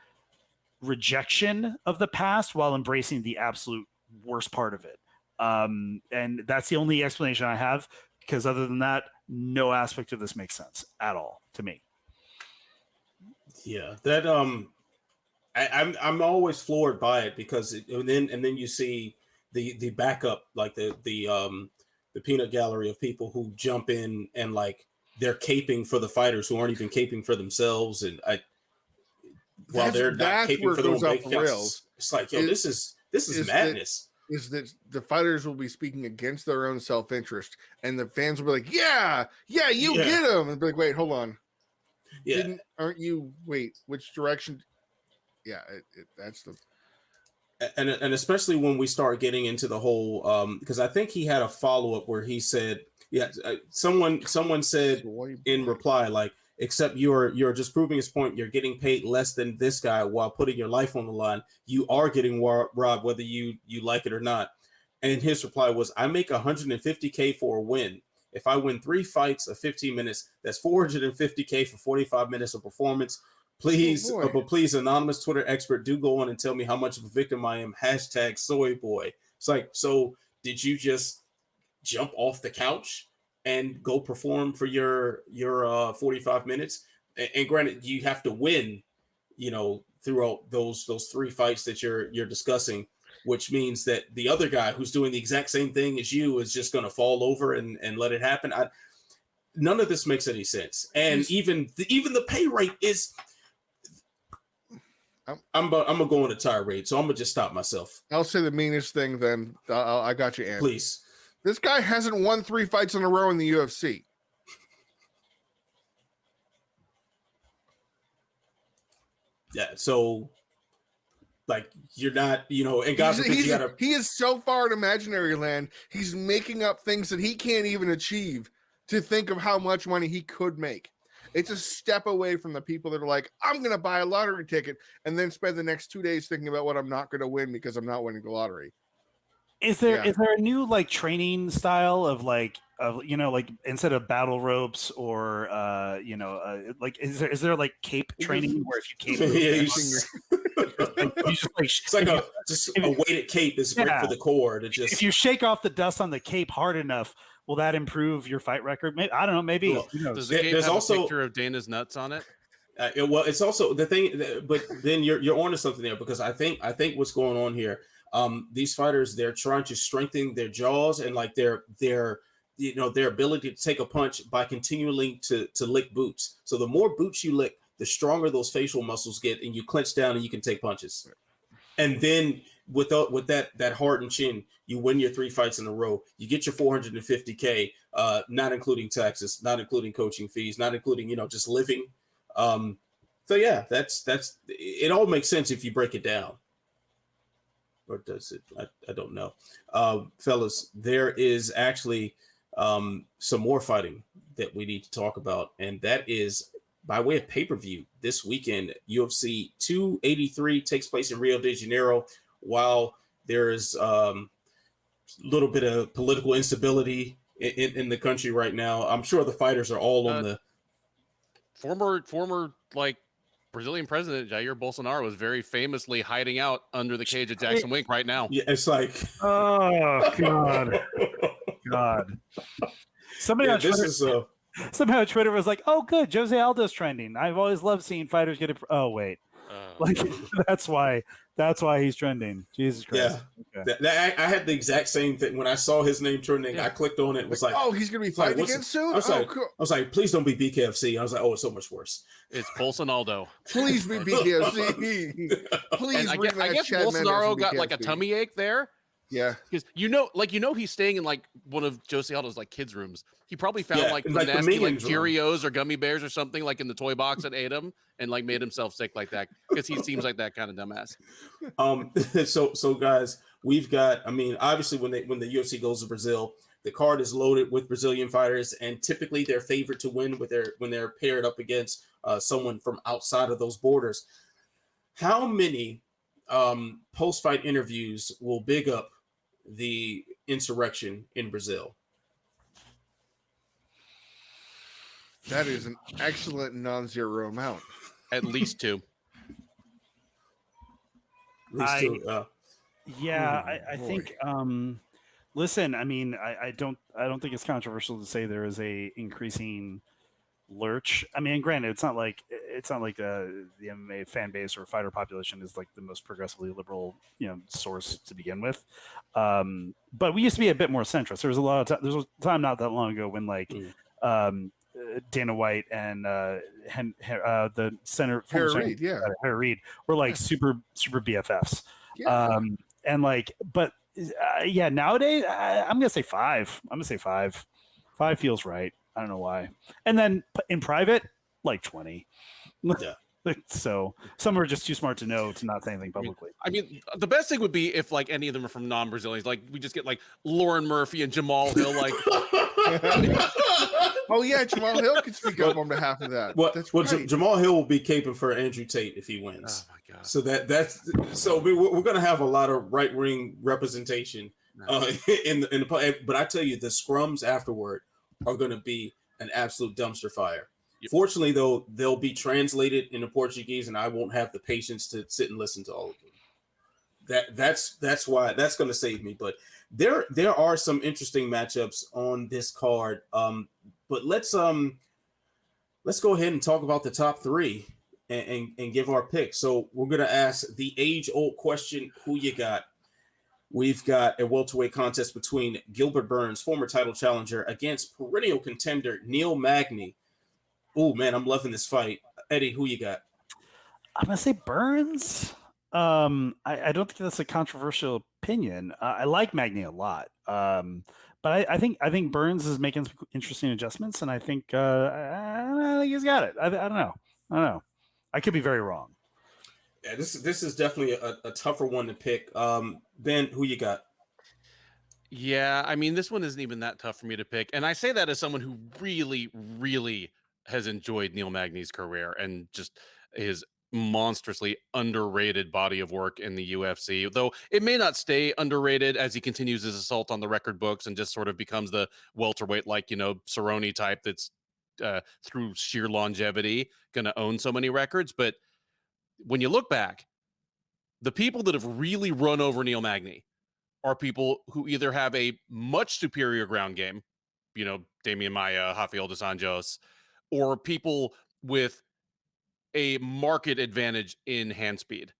rejection of the past while embracing the absolute worst part of it. And that's the only explanation I have, because other than that, no aspect of this makes sense at all to me. Yeah, that I'm always floored by it, because and then you see the backup, like the peanut gallery of people who jump in and like they're caping for the fighters who aren't even caping for themselves, and while they're not caping for their own bank accounts. It's like, this is madness. Is that the fighters will be speaking against their own self-interest, and the fans will be like, yeah, you get them, and be like, wait, hold on, aren't you? Wait, which direction? Yeah, that's the. and especially when we start getting into the whole, because I think he had a follow-up where he said, someone said in reply, like, except you're just proving his point. You're getting paid less than this guy while putting your life on the line. You are getting robbed, whether you like it or not. And his reply was, I make $150K for a win. If I win 3 fights of 15 minutes, that's $450K for 45 minutes of performance. Please, but please, anonymous Twitter expert, do go on and tell me how much of a victim I am. Hashtag soy boy. It's like, so did you just jump off the couch and go perform for your 45 minutes? And granted, you have to win, throughout those 3 fights that you're discussing, which means that the other guy who's doing the exact same thing as you is just going to fall over and let it happen. None of this makes any sense. And even the pay rate is. I'm gonna go on a tirade, so I'm gonna just stop myself. I'll say the meanest thing. Then I got you, Andy. Please. This guy hasn't won 3 fights in a row in the UFC. Yeah, so like you're not, and God forbid he is so far in imaginary land. He's making up things that he can't even achieve to think of how much money he could make. It's a step away from the people that are like, I'm going to buy a lottery ticket and then spend the next 2 days thinking about what I'm not going to win because I'm not winning the lottery. Is there a new like training style of like instead of battle ropes or like is there like cape training where if you cape it's like a weighted cape is great for the core to just, if you shake off the dust on the cape hard enough, will that improve your fight record? Maybe, I don't know. Maybe. Does the cape have also a picture of Dana's nuts on it? Well, it's also the thing, but then you're onto something there, because I think what's going on here. These fighters, they're trying to strengthen their jaws and like their ability to take a punch by continuing to lick boots. So the more boots you lick, the stronger those facial muscles get, and you clench down and you can take punches. And then with that hardened chin, you win your 3 fights in a row. You get your $450K, not including taxes, not including coaching fees, not including just living. So yeah, that's it. All makes sense if you break it down. Or does it? I don't know. Fellas, there is actually some more fighting that we need to talk about, and that is by way of pay-per-view this weekend. UFC 283 takes place in Rio de Janeiro. While there is a little bit of political instability in the country right now, I'm sure the fighters are all on the former like Brazilian president Jair Bolsonaro was very famously hiding out under the cage at Jackson Wink right now. Yeah, it's like, oh God. Somebody on Twitter, somehow Twitter was like, "Oh, good, Jose Aldo's trending." I've always loved seeing fighters get it. Oh wait, like that's why he's trending. Jesus Christ. Yeah, okay. I had the exact same thing when I saw his name trending. Yeah. I clicked on it. It was like, oh, he's gonna be fighting again soon. I was like, please don't be BKFC. I was like, oh, it's so much worse. It's Bolsonaro. Please be BKFC. Please. I guess Bolsonaro got like a tummy ache there. Yeah, because he's staying in like one of Jose Aldo's like kids' rooms. He probably found like nasty like Cheerios or gummy bears or something like in the toy box and ate them and like made himself sick like that because he seems like that kind of dumbass. So guys, we've got. I mean, obviously when the UFC goes to Brazil, the card is loaded with Brazilian fighters, and typically they're favored to win when they're paired up against someone from outside of those borders. How many post-fight interviews will big up the insurrection in Brazil? That is an excellent non-zero amount. At least 2. I think listen, I mean, I don't think it's controversial to say there is a increasing lurch. I mean, granted, it's not like the MMA fan base or fighter population is like the most progressively liberal, source to begin with. But we used to be a bit more centrist. There was a time not that long ago when like Dana White and the center Harry Reid were like super BFFs. Yeah. And like, but nowadays I'm gonna say 5. 5 feels right. I don't know why. And then in private, like 20. Yeah. So some are just too smart to know to not say anything publicly. I mean, the best thing would be if like any of them are from non-Brazilians. Like we just get like Lauren Murphy and Jamal Hill. Like, oh yeah, Jamal Hill could speak up on behalf of that. That's great. Jamal Hill will be caping for Andrew Tate if he wins. oh my god! So we're going to have a lot of right wing representation in the. But I tell you, the scrums afterward are going to be an absolute dumpster fire. Yep. Fortunately, though, they'll be translated into Portuguese, and I won't have the patience to sit and listen to all of them. That's why that's going to save me. But there are some interesting matchups on this card. But let's go ahead and talk about the top three and give our pick. So we're going to ask the age-old question: who you got? We've got a welterweight contest between Gilbert Burns, former title challenger, against perennial contender Neil Magny. Oh man, I'm loving this fight. Eddie, who you got? I'm gonna say Burns. I don't think that's a controversial opinion. I like Magny a lot, but I think Burns is making some interesting adjustments, and I think he's got it. I don't know. I could be very wrong. Yeah, this is definitely a tougher one to pick. Ben, who you got? Yeah, I mean, this one isn't even that tough for me to pick, and I say that as someone who really, really has enjoyed Neil Magny's career and just his monstrously underrated body of work in the UFC, though it may not stay underrated as he continues his assault on the record books and just sort of becomes the welterweight, like, Cerrone type that's through sheer longevity going to own so many records. But when you look back, the people that have really run over Neil Magny are people who either have a much superior ground game, Damian Maia, Rafael dos Anjos, or people with a market advantage in hand speed.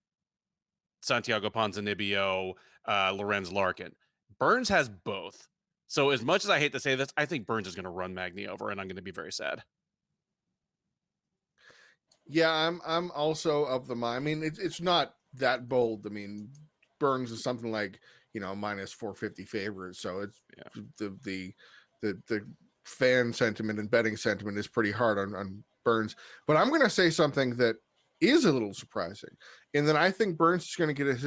Santiago Ponzinibbio, Lorenz Larkin. Burns has both. So as much as I hate to say this, I think Burns is going to run Magny over, and I'm going to be very sad. Yeah, I'm also of the mind. I mean, it's not that bold. I mean, Burns is something like minus 450 favorite. So it's the fan sentiment and betting sentiment is pretty hard on Burns. But I'm going to say something that is a little surprising, in that I think Burns is going to get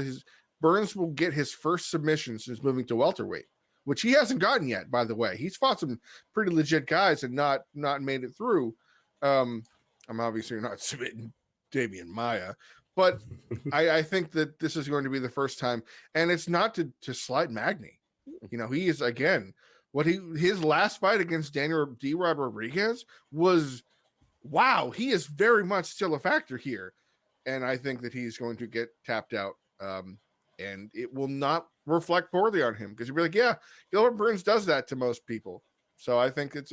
Burns will get his first submission since moving to welterweight, which he hasn't gotten yet. By the way, he's fought some pretty legit guys and not made it through. I'm obviously not submitting Damian Maia, but I think that this is going to be the first time, and it's not to slight Magny. He is, again, his last fight against Daniel D-Rod Rodriguez was, wow, he is very much still a factor here. And I think that he's going to get tapped out. And it will not reflect poorly on him, because you'll be like, yeah, Gilbert Burns does that to most people. So I think it's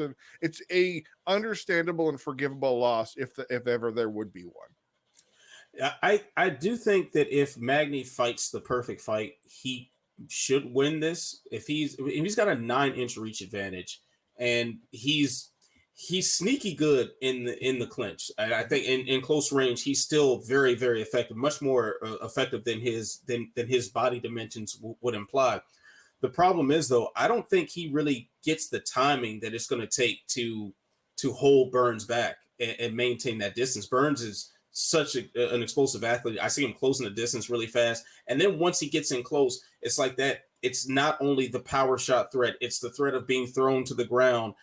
a understandable and forgivable loss if ever there would be one. I do think that if Magny fights the perfect fight, he should win this. If he's got a 9-inch reach advantage, and he's sneaky good in the clinch, and I think in close range he's still very, very effective, much more effective than his body dimensions would imply. The problem is, though, I don't think he really gets the timing that it's going to take to hold Burns back and maintain that distance. Burns is such an explosive athlete. I see him closing the distance really fast. And then once he gets in close, it's like that. It's not only the power shot threat, it's the threat of being thrown to the ground.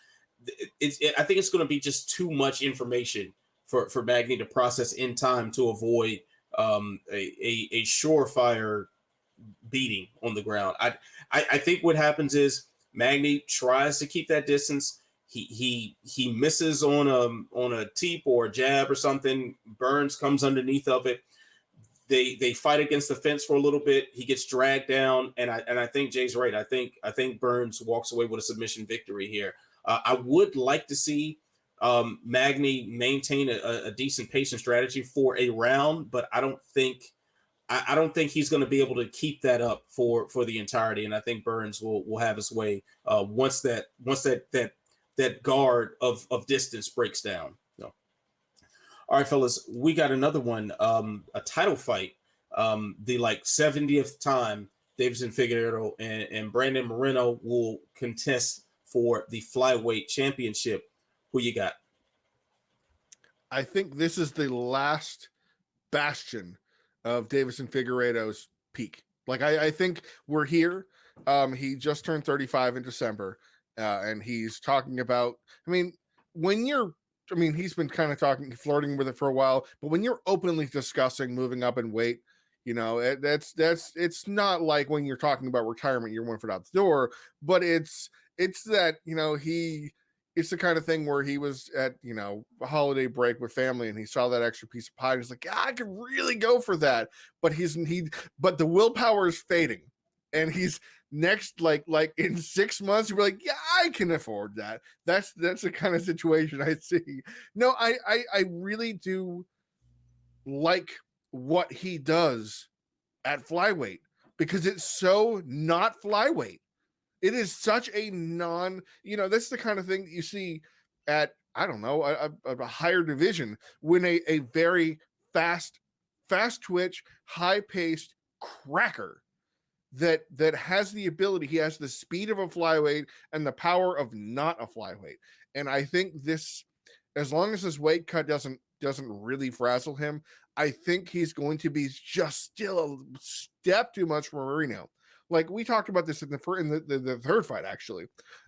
I think it's going to be just too much information for Magny to process in time to avoid a surefire beating on the ground. I think what happens is Magny tries to keep that distance. He misses on a teep or a jab or something. Burns comes underneath of it. They fight against the fence for a little bit. He gets dragged down, and I think Jay's right. I think Burns walks away with a submission victory here. I would like to see Magny maintain a decent pace and strategy for a round, but I don't think he's going to be able to keep that up for the entirety. And I think Burns will have his way once that guard of distance breaks down. So, all right, fellas, we got another one, a title fight, the 70th time Davidson Figueiredo and Brandon Moreno will contest for the flyweight championship. Who you got? I think this is the last bastion of Davison Figueiredo's peak. Like I think we're here. He just turned 35 in December, and he's talking about. I mean, he's been kind of flirting with it for a while. But when you're openly discussing moving up in weight, it's not like when you're talking about retirement, you're 1 foot out the door. But it's that it's the kind of thing where he was at a holiday break with family and he saw that extra piece of pie and he's like, I could really go for that, but but the willpower is fading, and he's next like in 6 months he'll be like, yeah, I can afford that. That's the kind of situation I see. No, I really do like what he does at flyweight, because it's so not flyweight. It is such a that's the kind of thing that you see at, I don't know, a higher division, when a very fast twitch, high paced cracker that has the ability, he has the speed of a flyweight and the power of not a flyweight. And I think this, as long as his weight cut doesn't really frazzle him, I think he's going to be just still a step too much for Marino. Like we talked about this in the third fight, actually,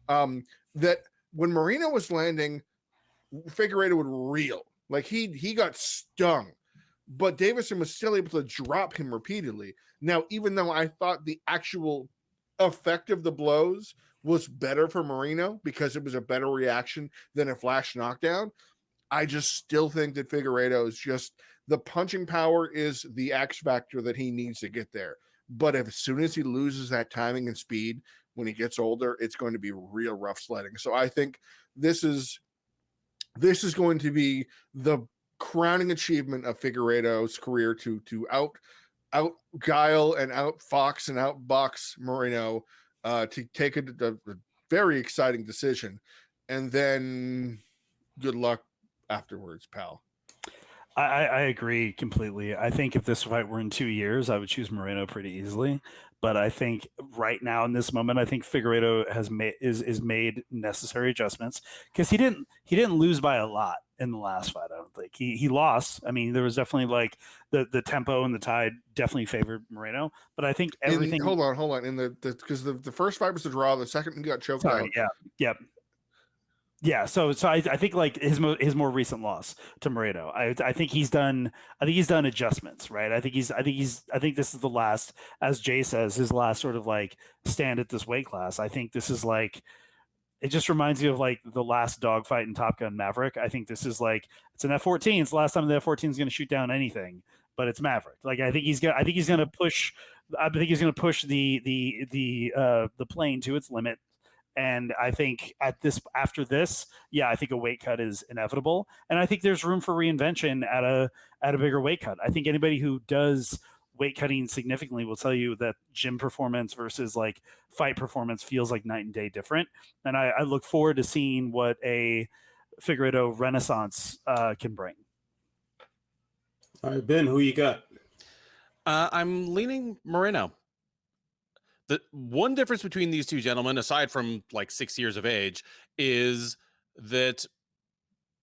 that when Marino was landing, Figueiredo would reel. Like he got stung, but Davison was still able to drop him repeatedly. Now, even though I thought the actual effect of the blows was better for Marino because it was a better reaction than a flash knockdown, I just still think that Figueiredo is just, the punching power is the X factor that he needs to get there. But as soon as he loses that timing and speed when he gets older, it's going to be real rough sledding. So I think this is going to be the crowning achievement of Figueiredo's career, to out guile and out fox and out box Marino, to take a very exciting decision, and then good luck afterwards, pal. I agree completely. I think if this fight were in 2 years, I would choose Moreno pretty easily. But I think right now in this moment, I think Figueiredo has made necessary adjustments, because he didn't lose by a lot in the last fight. I don't think he lost. I mean, there was definitely like the tempo and the tide definitely favored Moreno. But I think everything. Hold on. In because the first fight was a draw. The second he got choked out. Yeah, so I think like his more recent loss to Moreno, I think he's done adjustments, right? I think this is the last, as Jay says, his last sort of like stand at this weight class. I think this is like, it just reminds you of like the last dogfight in Top Gun Maverick. I think this is like, it's an F-14. It's the last time the F-14 is going to shoot down anything, but it's Maverick. Like I think he's going to push the plane to its limit. And I think after this, I think a weight cut is inevitable, and I think there's room for reinvention at a bigger weight cut. I think anybody who does weight cutting significantly will tell you that gym performance versus like fight performance feels like night and day different. And I look forward to seeing what a Figueiredo renaissance can bring. All right, Ben, who you got? I'm leaning Moreno. The one difference between these two gentlemen, aside from like 6 years of age, is that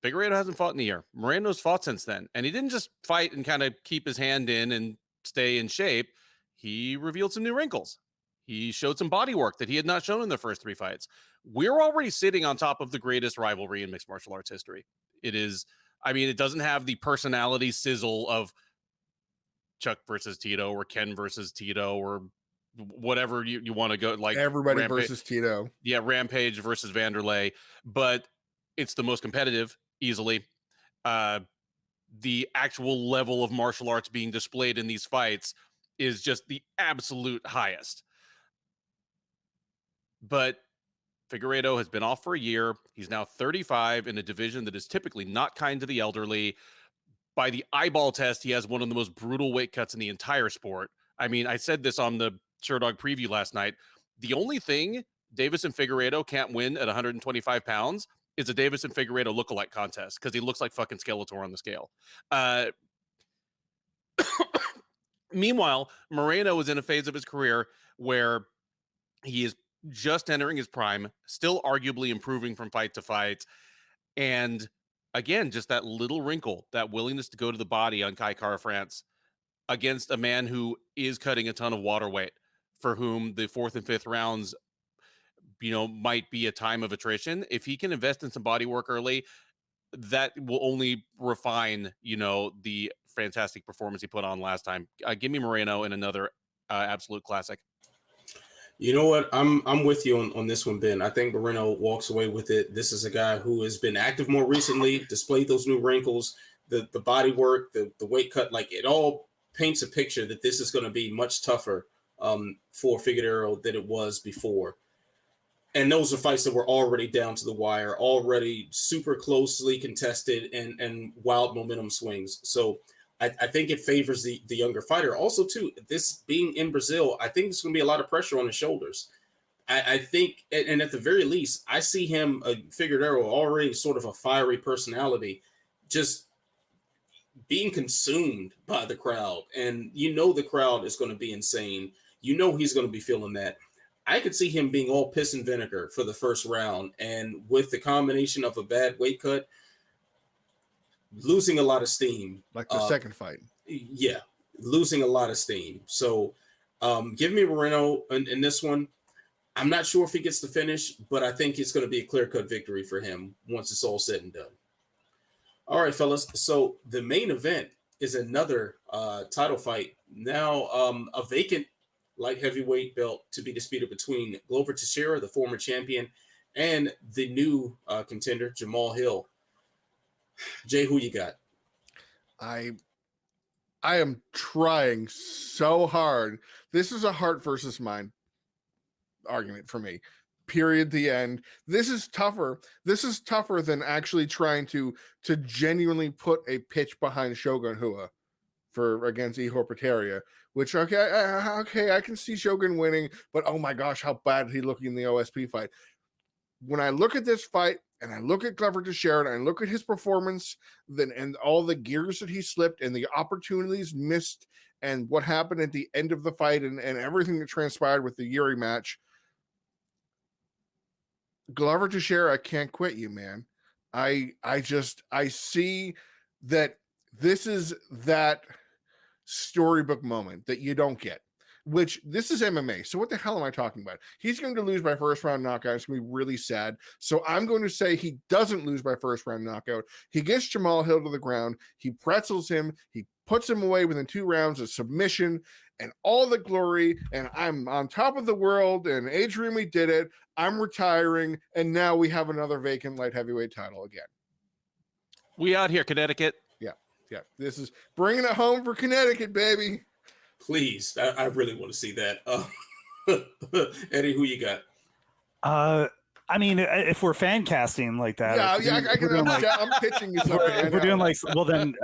Figueiredo hasn't fought in a year. Moreno's fought since then. And he didn't just fight and kind of keep his hand in and stay in shape. He revealed some new wrinkles. He showed some body work that he had not shown in the first 3 fights. We're already sitting on top of the greatest rivalry in mixed martial arts history. It is, I mean, it doesn't have the personality sizzle of Chuck versus Tito or Ken versus Tito or whatever you want to go, like everybody versus Tito. Yeah, Rampage versus Vanderlei, but it's the most competitive easily. The actual level of martial arts being displayed in these fights is just the absolute highest. But Figueiredo has been off for a year. He's now 35 in a division that is typically not kind to the elderly. By the eyeball test, he has one of the most brutal weight cuts in the entire sport. I mean, I said this on the Sherdog preview last night. The only thing Davison Figueiredo can't win at 125 pounds is a Davison Figueiredo lookalike contest, because he looks like fucking Skeletor on the scale. Meanwhile, Moreno is in a phase of his career where he is just entering his prime, still arguably improving from fight to fight, and again, just that little wrinkle, that willingness to go to the body on Kai Kara-France against a man who is cutting a ton of water weight, for whom the 4th and 5th rounds, might be a time of attrition. If he can invest in some body work early, that will only refine, the fantastic performance he put on last time. Give me Moreno in another absolute classic. You know what? I'm with you on this one, Ben. I think Moreno walks away with it. This is a guy who has been active more recently, displayed those new wrinkles, the body work, the weight cut. Like, it all paints a picture that this is going to be much tougher for Figueiredo than it was before. And those are fights that were already down to the wire, already super closely contested and wild momentum swings. So I think it favors the younger fighter. Also, too, this being in Brazil, I think there's going to be a lot of pressure on his shoulders. I think, and at the very least, I see him, Figueiredo, already sort of a fiery personality, just being consumed by the crowd. And the crowd is going to be insane. He's going to be feeling that. I could see him being all piss and vinegar for the first round. And with the combination of a bad weight cut, losing a lot of steam. Like the second fight. Yeah, losing a lot of steam. So give me Moreno in this one. I'm not sure if he gets the finish, but I think it's going to be a clear-cut victory for him once it's all said and done. All right, fellas. So the main event is another title fight. Now a vacant light heavyweight belt to be disputed between Glover Teixeira, the former champion, and the new contender, Jamal Hill. Jay, who you got? I am trying so hard. This is a heart versus mind argument for me. Period. The end. This is tougher. This is tougher than actually trying to genuinely put a pitch behind Shogun Rua against Ihor Potieria, which I can see Shogun winning, but oh my gosh, how bad he looking in the OSP fight. When I look at this fight and I look at Glover Teixeira and I look at his performance and all the gears that he slipped and the opportunities missed and what happened at the end of the fight and everything that transpired with the Yuri match, Glover Teixeira, I can't quit you, man. I see that this is that storybook moment that you don't get, which this is MMA. So what the hell am I talking about? He's going to lose by first round knockout. It's going to be really sad. So I'm going to say he doesn't lose by first round knockout. He gets Jamal Hill to the ground. He pretzels him. He puts him away within 2 rounds of submission and all the glory. And I'm on top of the world. And Adrian, we did it. I'm retiring. And now we have another vacant light heavyweight title again. We out here, Connecticut. Yeah, this is bringing it home for Connecticut, baby. Please, I really want to see that. Eddie, who you got? I mean, if we're fan casting like that, I'm pitching you something. If we're doing well, then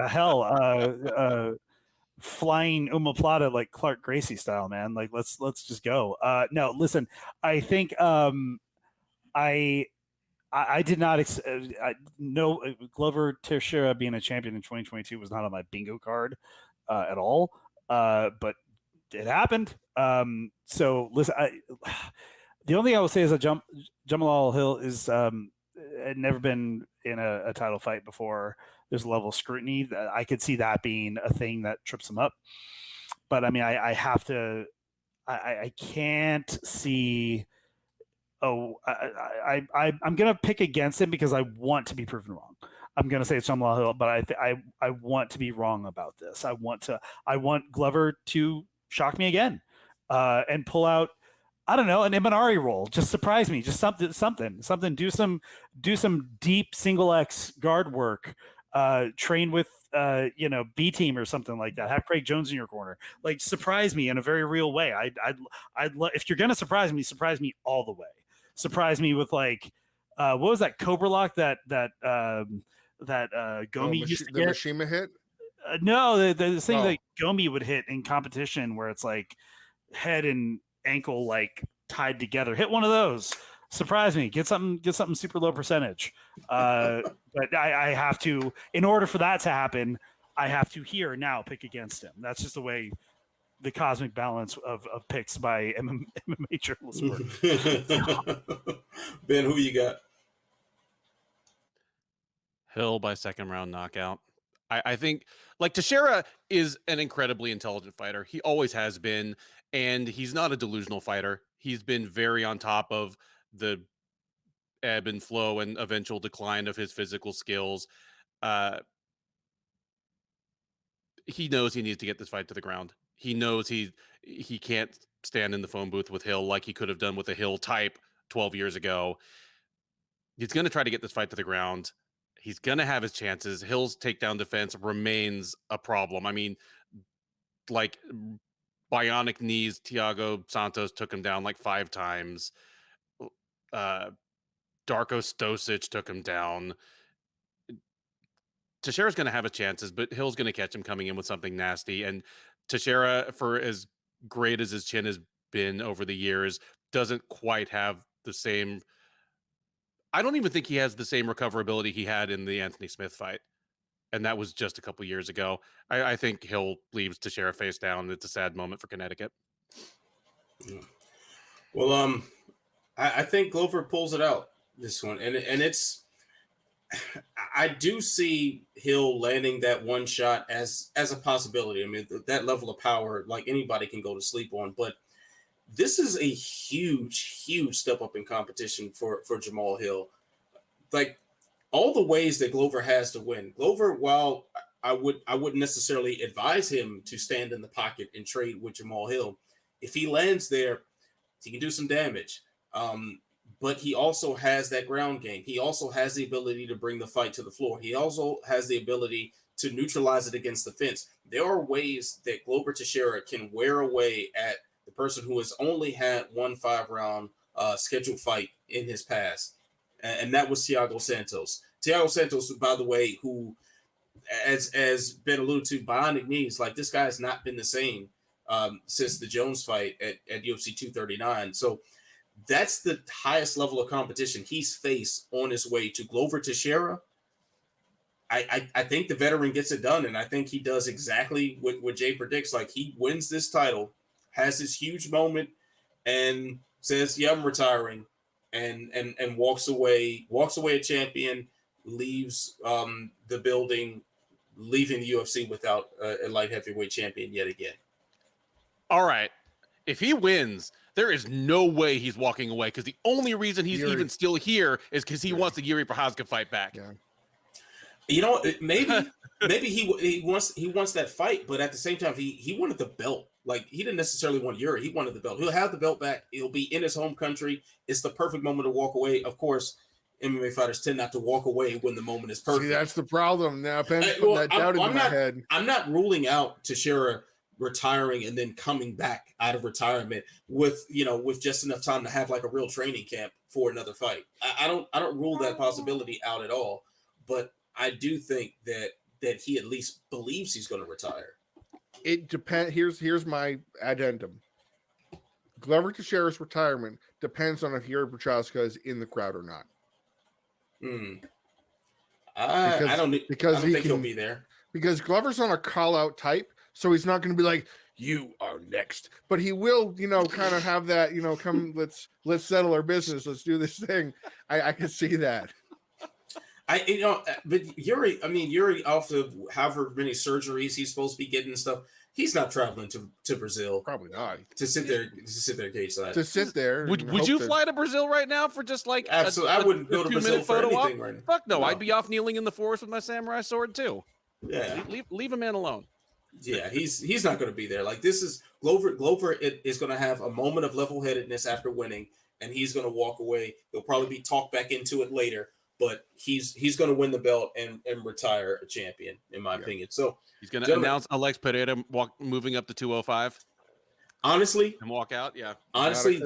flying Uma Plata like Clark Gracie style, man. Like let's just go. No, listen, I think I did not know Glover Teixeira being a champion in 2022 was not on my bingo card at all. But it happened. So listen, the only thing I will say is that Jamal Hill is had never been in a title fight before. There's a level of scrutiny. I could see that being a thing that trips him up. But I mean, I have to. I can't see. I'm gonna pick against him because I want to be proven wrong. I'm gonna say it's Jamal Hill, but I want to be wrong about this. I want Glover to shock me again, and pull out, I don't know, an Imanari roll. Just surprise me. Just something. Do some deep single X guard work. Train with B team or something like that. Have Craig Jones in your corner. Like, surprise me in a very real way. I'd if you're gonna surprise me all the way. Surprise me with what was that Cobra lock that Gomi used to get? The Mishima hit? No, the thing that Gomi would hit in competition where it's like head and ankle like tied together. Hit one of those. Surprise me. Get something super low percentage. But I have to, in order for that to happen, I have to here now pick against him. That's just the way the cosmic balance of picks by MMA journalists work. Ben, who you got? Hill by second round knockout. I think like Teixeira is an incredibly intelligent fighter. He always has been, and he's not a delusional fighter. He's been very on top of the ebb and flow and eventual decline of his physical skills. He knows he needs to get this fight to the ground. He knows he can't stand in the phone booth with Hill like he could have done with a Hill type 12 years ago. He's going to try to get this fight to the ground. He's going to have his chances. Hill's takedown defense remains a problem. I mean, like bionic knees, Thiago Santos took him down like 5 times. Darko Stosic took him down. Teixeira's going to have his chances, but Hill's going to catch him coming in with something nasty. And Teixeira, for as great as his chin has been over the years, doesn't quite have the same. I don't even think he has the same recoverability he had in the Anthony Smith fight. And that was just a couple years ago. I think Hill leaves Teixeira face down. It's a sad moment for Connecticut. Well, I think Glover pulls it out this one. And it's, I do see Hill landing that one shot as a possibility. I mean, that level of power, like anybody can go to sleep on, but this is a huge step up in competition for Jamal Hill. Like all the ways that Glover has to win. Glover, while I wouldn't necessarily advise him to stand in the pocket and trade with Jamal Hill, if he lands there, he can do some damage. But he also has that ground game. He also has the ability to bring the fight to the floor. He also has the ability to neutralize it against the fence. There are ways that Glover Teixeira can wear away at the person who has only had one 5-round scheduled fight in his past, and that was Thiago Santos. Thiago Santos, by the way, who, as been alluded to, bionic knees, like this guy has not been the same since the Jones fight at UFC 239. So that's the highest level of competition he's faced on his way to Glover Teixeira. I think the veteran gets it done, and I think he does exactly what Jay predicts. Like he wins this title, has this huge moment, and says, "Yeah, I'm retiring," and walks away a champion, leaves the building, leaving the UFC without a light heavyweight champion yet again. All right, if he wins, there is no way he's walking away, because the only reason he's even still here is because he wants the Yuri Prochazka fight back. Yeah. You know, maybe he wants that fight, but at the same time, he wanted the belt. Like he didn't necessarily want Yuri. He wanted the belt. He'll have the belt back. He'll be in his home country. It's the perfect moment to walk away. Of course, MMA fighters tend not to walk away when the moment is perfect. See, that's the problem. Now, Penn's putting that doubt in my head. I'm not ruling out Teixeira retiring and then coming back out of retirement with just enough time to have like a real training camp for another fight. I don't rule that possibility out at all, but I do think that he at least believes he's going to retire. It depends. Here's my addendum. Glover Teixeira's retirement depends on if Yuri Prochazka is in the crowd or not. I don't think he'll be there. Because Glover's on a call-out type, so he's not going to be like, "You are next," but he will, kind of have that, come, let's settle our business, let's do this thing. I can see that. But Yuri, off of however many surgeries he's supposed to be getting and stuff, he's not traveling to Brazil. Probably not. To sit there cage side. To sit there. Would you fly to Brazil right now for just like absolutely? I wouldn't go to Brazil for anything right now. Fuck no, I'd be off kneeling in the forest with my samurai sword too. Yeah, leave a man alone. Yeah, he's not going to be there. Like this is Glover is going to have a moment of level-headedness after winning, and he's going to walk away. He'll probably be talked back into it later, but he's going to win the belt and retire a champion, in my opinion. So he's going to announce Alex Pereira moving up to 205. Honestly, and walk out. Yeah. Honestly,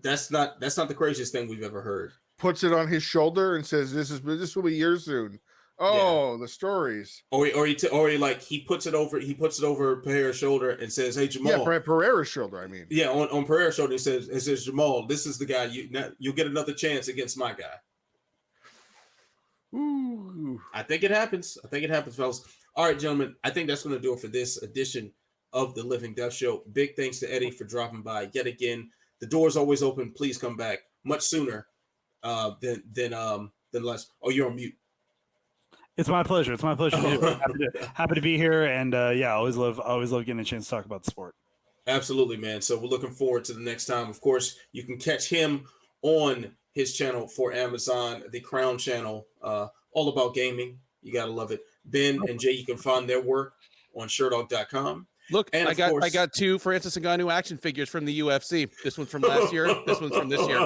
that's not the craziest thing we've ever heard. Puts it on his shoulder and says, "This will be yours soon." Oh, yeah. The stories. Or he puts it over Pereira's shoulder and says, "Hey Jamal." Yeah, Pereira's shoulder. I mean. Yeah, on Pereira's shoulder, he says, "Jamal, this is the guy. You'll get another chance against my guy." Ooh. I think it happens, fellas. All right, gentlemen. I think that's going to do it for this edition of the Living Death Show. Big thanks to Eddie for dropping by yet again. The door is always open. Please come back much sooner than less. Oh, you're on mute. It's my pleasure. It's my pleasure. Happy to be here, and always love getting a chance to talk about the sport. Absolutely, man. So we're looking forward to the next time. Of course, you can catch him on his channel for Amazon, the Crown channel, all about gaming. You gotta love it. Ben and Jay, you can find their work on sherdog.com. Look, and I got 2 Francis Ngannou action figures from the UFC. This one's from last year. This one's from this year.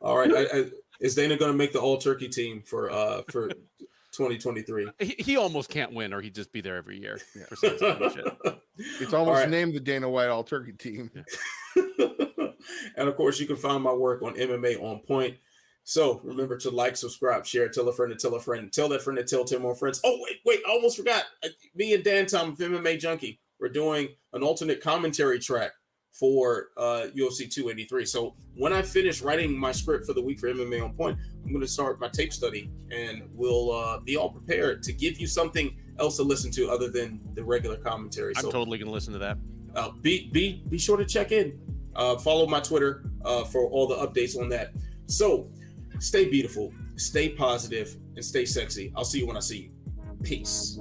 All right. Is Dana going to make the all turkey team for 2023? He almost can't win, or he'd just be there every year. For shit. It's almost named the Dana White all turkey team. Yeah. And of course, you can find my work on MMA On Point. So remember to like, subscribe, share, tell a friend to tell a friend, tell that friend to tell 10 more friends. Oh, wait, I almost forgot. Me and Dan Tom of MMA Junkie, we're doing an alternate commentary track for UFC 283. So when I finish writing my script for the week for MMA On Point, I'm going to start my tape study, and we'll be all prepared to give you something else to listen to other than the regular commentary. I'm totally going to listen to that. Be sure to check in. Follow my Twitter for all the updates on that. So stay beautiful, stay positive, and stay sexy. I'll see you when I see you. Peace.